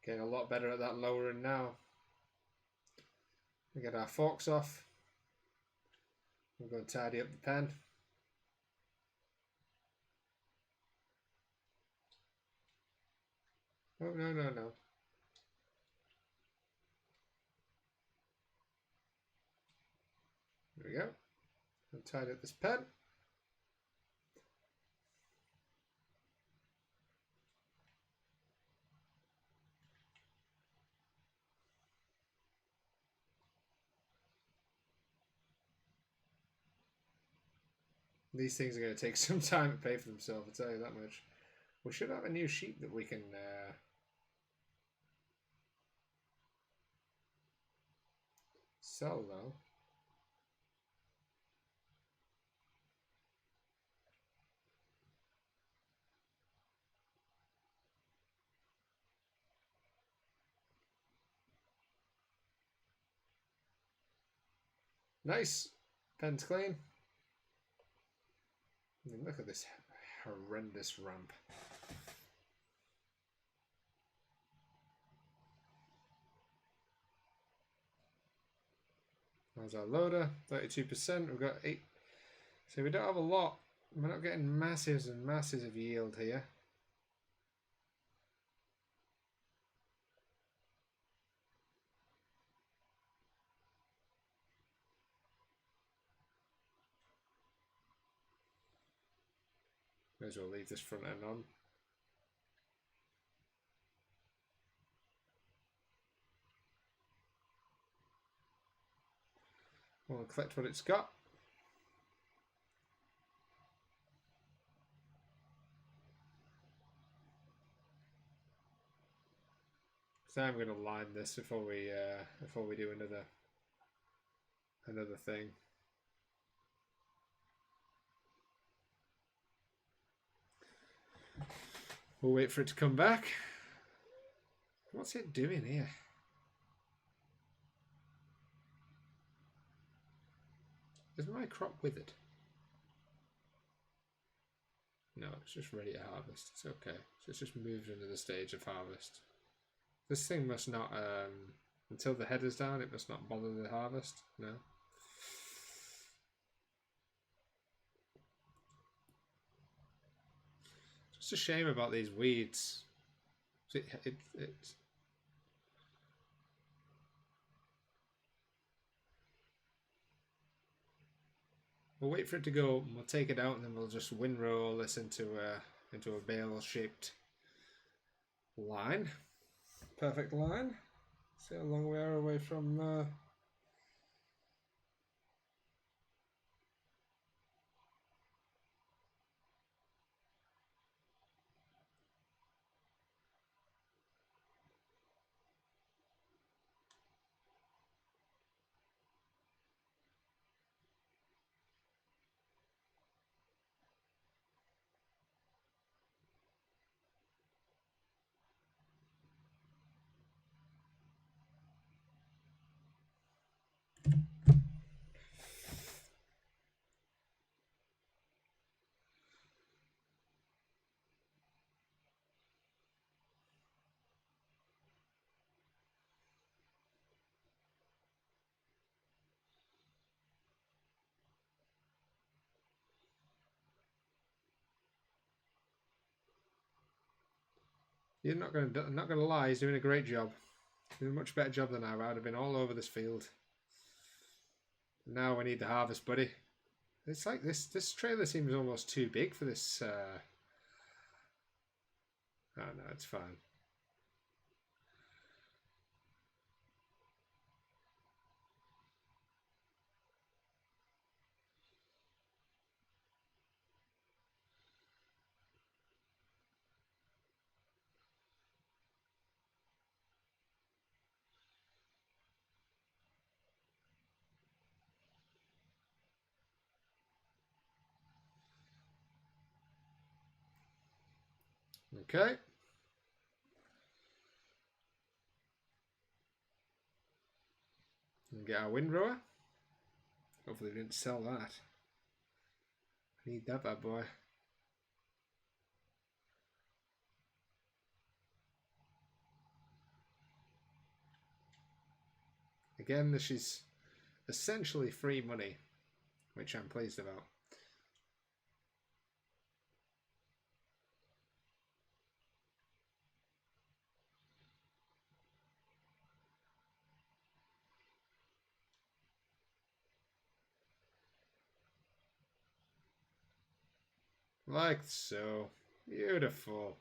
Getting a lot better at that lowering now. We get our forks off. We'll go and tidy up the pen. Oh, no, no, no. There we go. I'll tidy up this pen. These things are going to take some time to pay for themselves, I'll tell you that much. We should have a new sheep that we can sell though. Nice. Pen's clean. I mean, look at this horrendous ramp. There's our loader, 32%. We've got 8. So we don't have a lot. We're not getting masses and masses of yield here. May as well leave this front end on. We'll collect what it's got. So I'm going to line this before we do another thing. We'll wait for it to come back. What's it doing here? Is my crop withered? No, it's just ready to harvest. It's okay. So it's just moved into the stage of harvest. This thing must not, until the header's down, it must not bother the harvest. No. It's a shame about these weeds. We'll wait for it to go. We'll take it out, and then we'll just windrow this into a bale-shaped line. Perfect line. See how long we are away from. You're not gonna lie. He's doing a great job. Doing a much better job than I would have been all over this field. Now we need the harvest, buddy. It's like this trailer seems almost too big for this. Oh no, it's fine. Okay. And get our windrower. Hopefully we didn't sell that. I need that bad boy. Again, this is essentially free money, which I'm pleased about. Like so. Beautiful.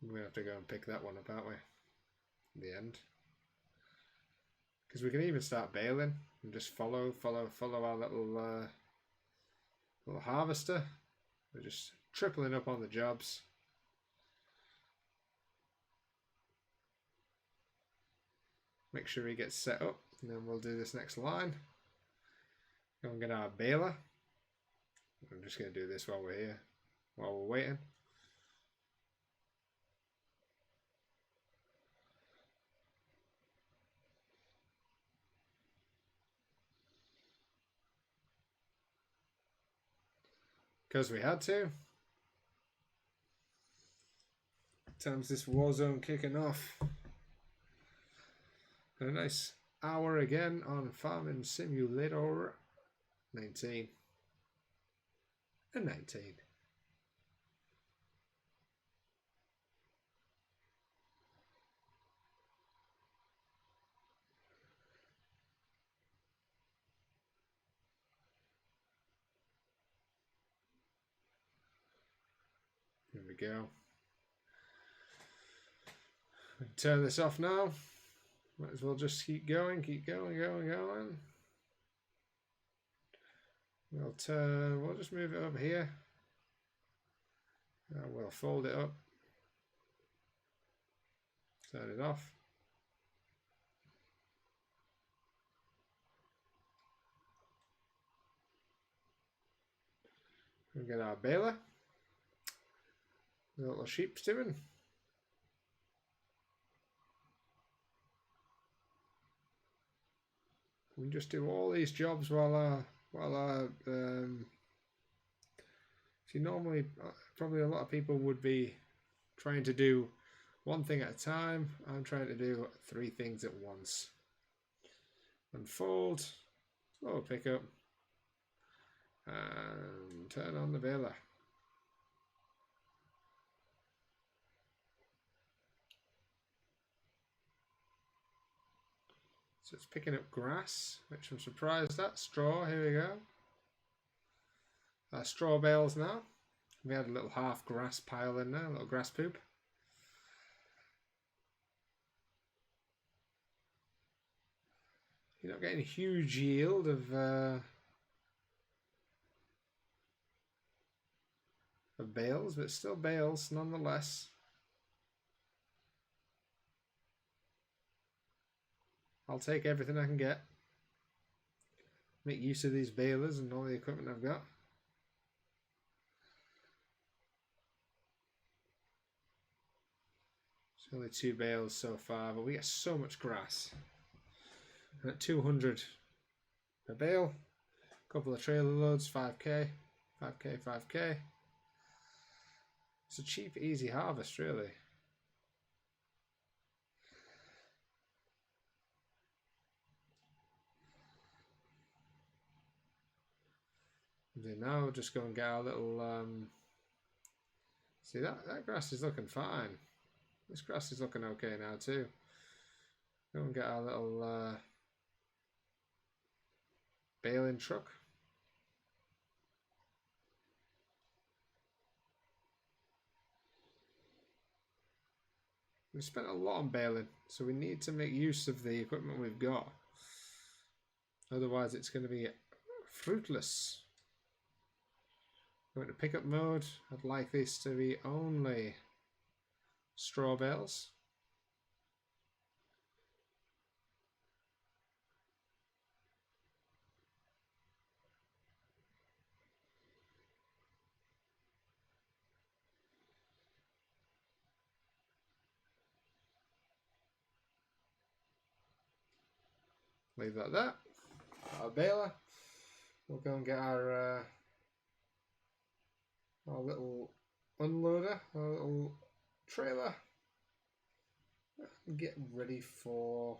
We're going to have to go and pick that one up, aren't we? In the end. Because we can even start baling and just follow our little harvester. We're just tripling up on the jobs. Make sure he gets set up, and then we'll do this next line. Go and get our baler. I'm just going to do this while we're here, while we're waiting. Because we had to. Times this war zone kicking off. And a nice hour again on Farming Simulator 19 and 19. go. Turn this off now. Might as well just keep going, going. We'll just move it over here. We'll fold it up. Turn it off. We'll get our baler. The little sheep's doing. We just do all these jobs while see, normally probably a lot of people would be trying to do one thing at a time. I'm trying to do 3 things at once. Unfold, slow pickup, and turn on the baler. So it's picking up grass, which I'm surprised at. Straw, here we go. Straw bales now. We had a little half grass pile in there, a little grass poop. You're not getting a huge yield of bales, but still bales nonetheless. I'll take everything I can get. Make use of these balers and all the equipment I've got. It's only 2 bales so far, but we get so much grass. And at 200 per bale, a couple of trailer loads, 5k, 5k, 5k. It's a cheap, easy harvest, really. And now we'll just go and get our little. See that grass is looking fine. This grass is looking okay now too. Go and get our little baling truck. We spent a lot on baling, so we need to make use of the equipment we've got. Otherwise it's going to be fruitless. Going to pickup mode. I'd like this to be only straw bales. Leave that there. Our baler. We'll go and get our little unloader, our little trailer, and get ready for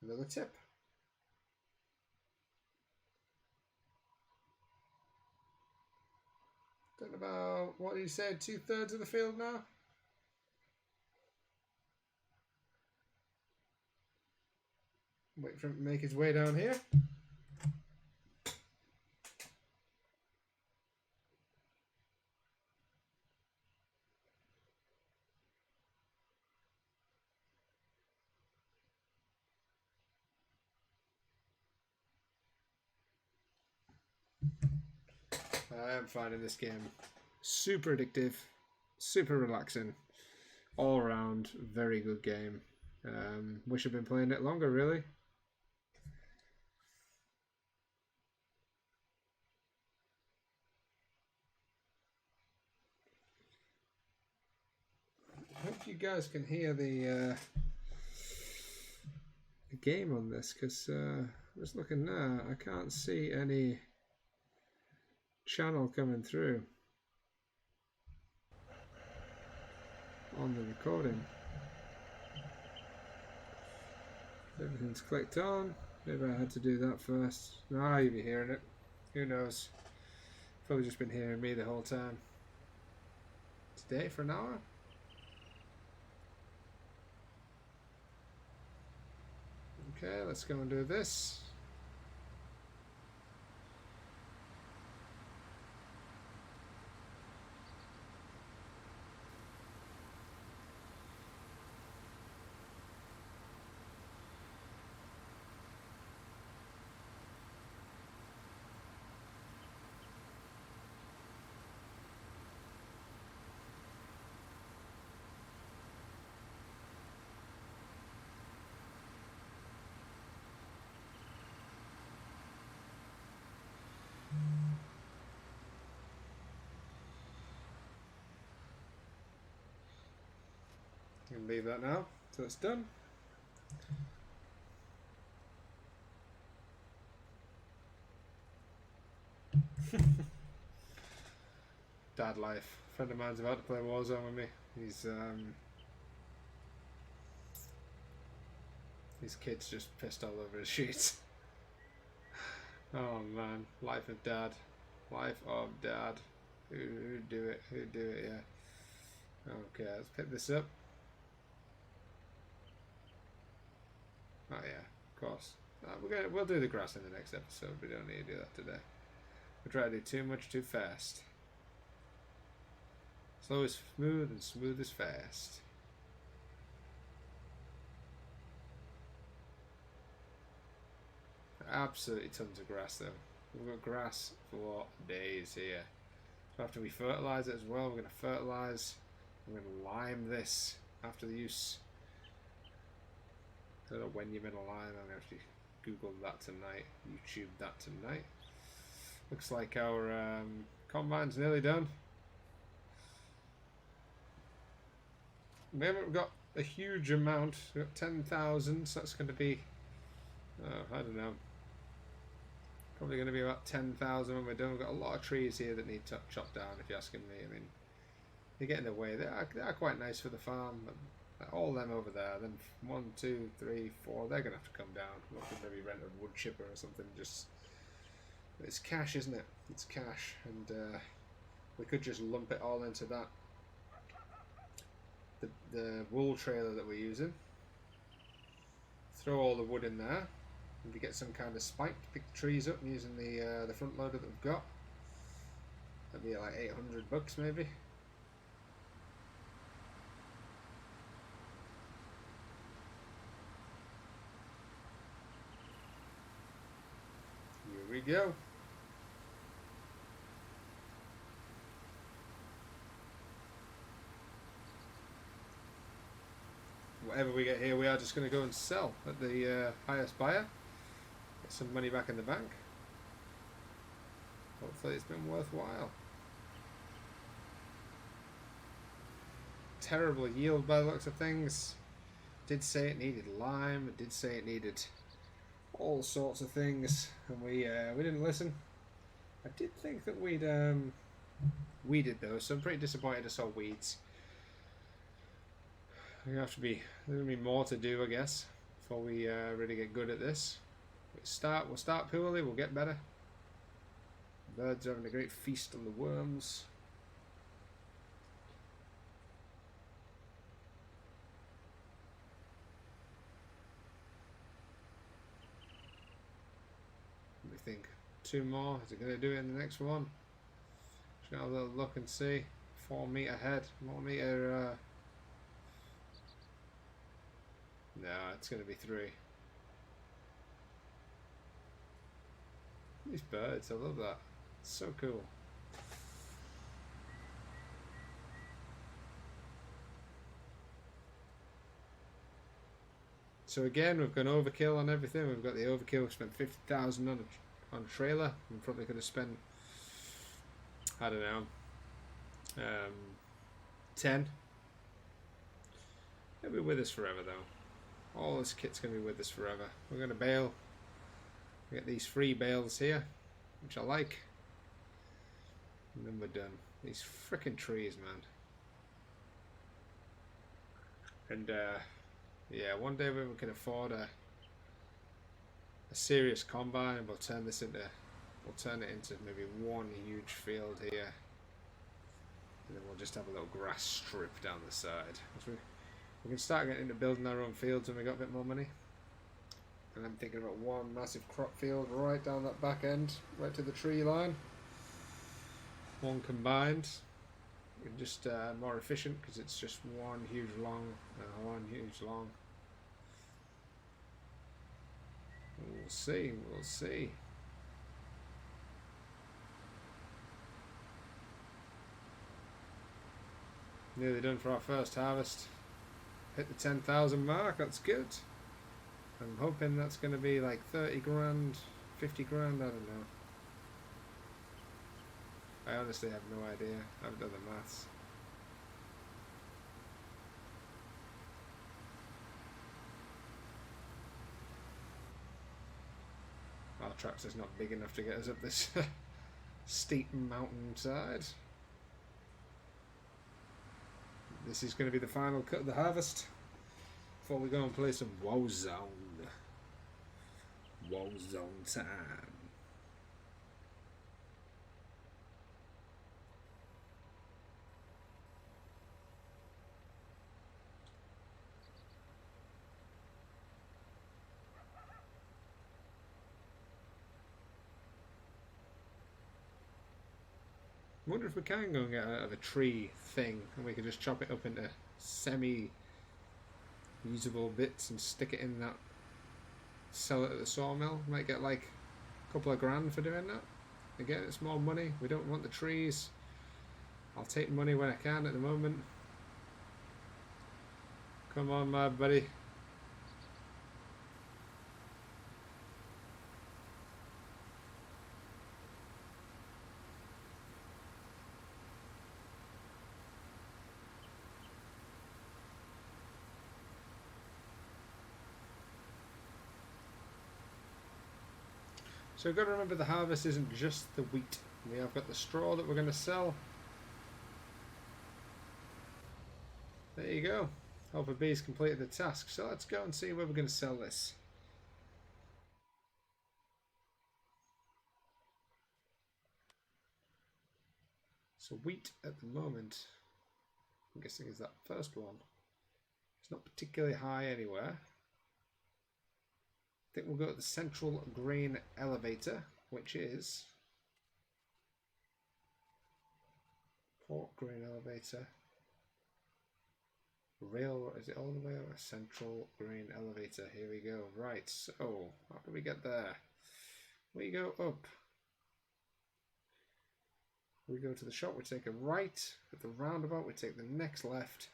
another tip. Done about, what do you say, 2/3 of the field now? Wait for him to make his way down here. I am finding this game super addictive, super relaxing, all around very good game. Wish I'd been playing it longer, really. I hope you guys can hear the game on this, because just looking now, I can't see any channel coming through on the recording. Everything's clicked on. Maybe I had to do that first. No, you'll be hearing it. Who knows? Probably just been hearing me the whole time. Today for an hour. Okay, let's go and do this. You can leave that now till it's done. Dad life. A friend of mine's about to play Warzone with me. His kid's just pissed all over his sheets. Oh man, life of dad. Life of dad. Who'd do it? Who'd do it, yeah. Okay, let's pick this up. Oh yeah, of course. We'll do the grass in the next episode. We don't need to do that today. We try to do too much too fast. Slow is smooth and smooth is fast. Absolutely tons of grass though. We've got grass for days here. So after we fertilise it as well, we're going to fertilise. I'm going to lime this after the use. I don't know when you're going to lime. I'm going to actually Google that tonight. YouTube that tonight. Looks like our combine's nearly done. We haven't got a huge amount. We've got 10,000, so that's going to be, I don't know, probably going to be about 10,000 when we're done. We've got a lot of trees here that need chopped down, if you're asking me. I mean, they get in the way. They are quite nice for the farm. But all them over there, then 1, 2, 3, 4, they're going to have to come down. We'll have to maybe rent a wood chipper or something. Just, it's cash, isn't it? It's cash, and we could just lump it all into that. The wool trailer that we're using. Throw all the wood in there. Maybe get some kind of spike to pick the trees up using the front loader that we've got. That'd be like $800 maybe. Here we go. Whatever we get here, we are just going to go and sell at the highest buyer. Get some money back in the bank. Hopefully it's been worthwhile. Terrible yield by the looks of things. Did say it needed lime. It did say it needed all sorts of things, and we didn't listen. I did think that we'd weeded those, so I'm pretty disappointed I saw weeds. There's going to be more to do, I guess, before we really get good at this. We'll start poorly, we'll get better. Birds are having a great feast on the worms. Let me think. 2 more. Is it going to do it in the next one? Just going to have a little look and see. 4 meter ahead. 4 meter. No, it's going to be 3. These birds, I love that. It's so cool. So again, we've gone overkill on everything. We've got the overkill. We spent 50,000 on a trailer. We probably could have spent, I don't know, 10. It'll be with us forever though. All this kit's going to be with us forever. We're going to bale. We get these free bales here, which I like. And then we're done. These frickin' trees, man. And yeah, one day when we can afford a serious combine, and we'll turn it into maybe one huge field here, and then we'll just have a little grass strip down the side. We can start getting into building our own fields when we got a bit more money. And I'm thinking about one massive crop field right down that back end, right to the tree line. One combined. And just more efficient because it's just one huge long. We'll see, we'll see. Nearly done for our first harvest. Hit the 10,000 mark, that's good. I'm hoping that's going to be like 30 grand, 50 grand, I don't know. I honestly have no idea. I haven't done the maths. our tractor's not big enough to get us up this steep mountainside. This is going to be the final cut of the harvest before we go and play some Warzone. Warzone time. I wonder if we can go and get out of a tree thing and we can just chop it up into semi-usable bits and stick it in that, sell it at the sawmill. Might get like a couple of grand for doing that. Again, it's more money. We don't want the trees. I'll take money when I can at the moment. Come on, my buddy. So we've got to remember the harvest isn't just the wheat. We have got the straw that we're going to sell. There you go. Alpha B's completed the task. So let's go and see where we're going to sell this. So wheat at the moment, I'm guessing is that first one. It's not particularly high anywhere. I think we'll go to the central grain elevator, which is port grain elevator. Rail, is it all the way over? Central grain elevator. Here we go. Right, so how do we get there? We go up. We go to the shop, we take a right. At the roundabout, we take the next left.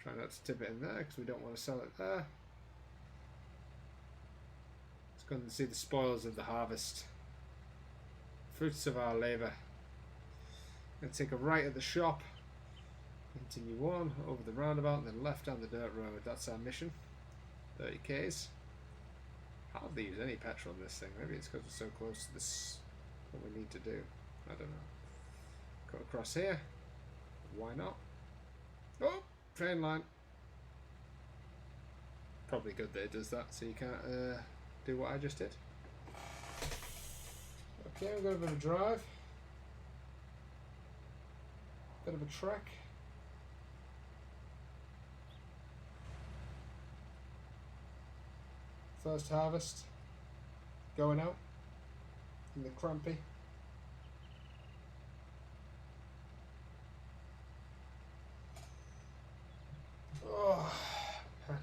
Try not to tip it in there because we don't want to sell it there. Let's go and see the spoils of the harvest. Fruits of our labour. Going to take a right at the shop. Continue on over the roundabout and then left down the dirt road. That's our mission. 30 Ks. Hardly use any petrol on this thing. Maybe it's because we're so close to this. What we need to do. I don't know. Go across here. Why not? Oh! Train line. Probably good that it does that so you can't do what I just did. Okay, we've got a bit of a drive. Bit of a trek. First harvest. Going out in the crampy. Oh, man.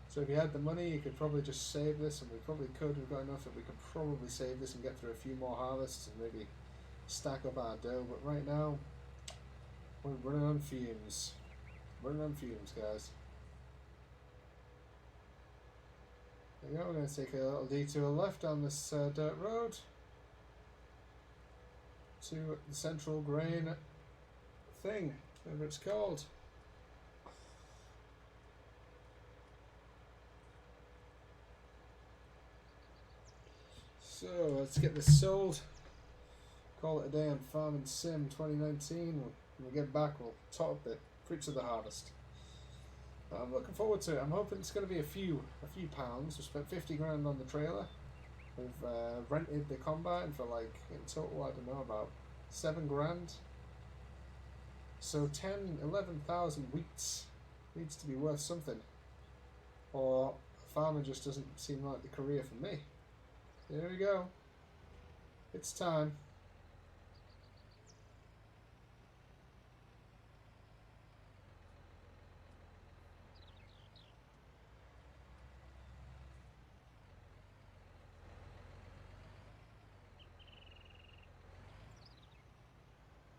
So if you had the money, you could probably just save this, and we probably could. We've got enough that we could probably save this and get through a few more harvests and maybe stack up our dough. But right now, we're running on fumes. Running on fumes, guys. There we go. We're going to take a little detour left on this dirt road to the central grain thing, whatever it's called. So let's get this sold. Call it a day on Farming Sim 2019. When we get back, we'll top up the fruits of the harvest. I'm looking forward to it. I'm hoping it's going to be a few pounds. We spent 50 grand on the trailer. We've rented the combine for like, in total, I don't know, about 7 grand. So 11,000 wheats needs to be worth something. Or farming just doesn't seem like the career for me. There we go. It's time.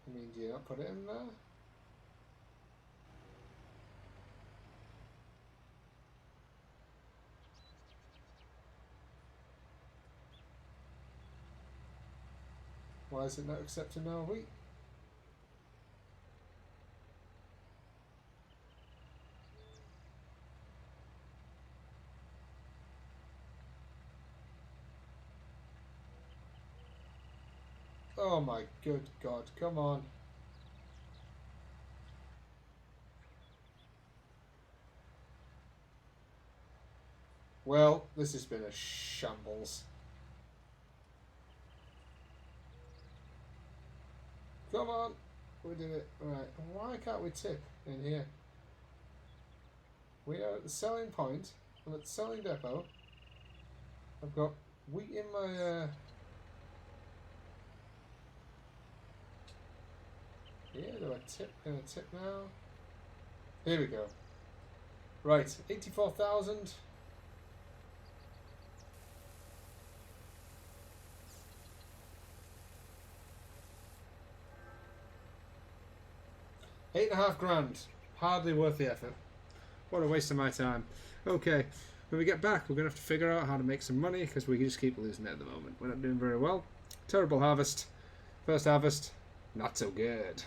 I mean, do you not put it in there? Why is it not accepting our wheat? Oh my good God, come on. Well, this has been a shambles. Come on. We did it. Right. Why can't we tip in here? We are at the selling point. I'm at the selling depot. I've got wheat in my... Yeah, do I tip? Can I tip now? Here we go. Right. 84,000. £8.5 grand. Hardly worth the effort. What a waste of my time. Okay, when we get back, we're going to have to figure out how to make some money because we just keep losing it at the moment. We're not doing very well. Terrible harvest. First harvest, not so good.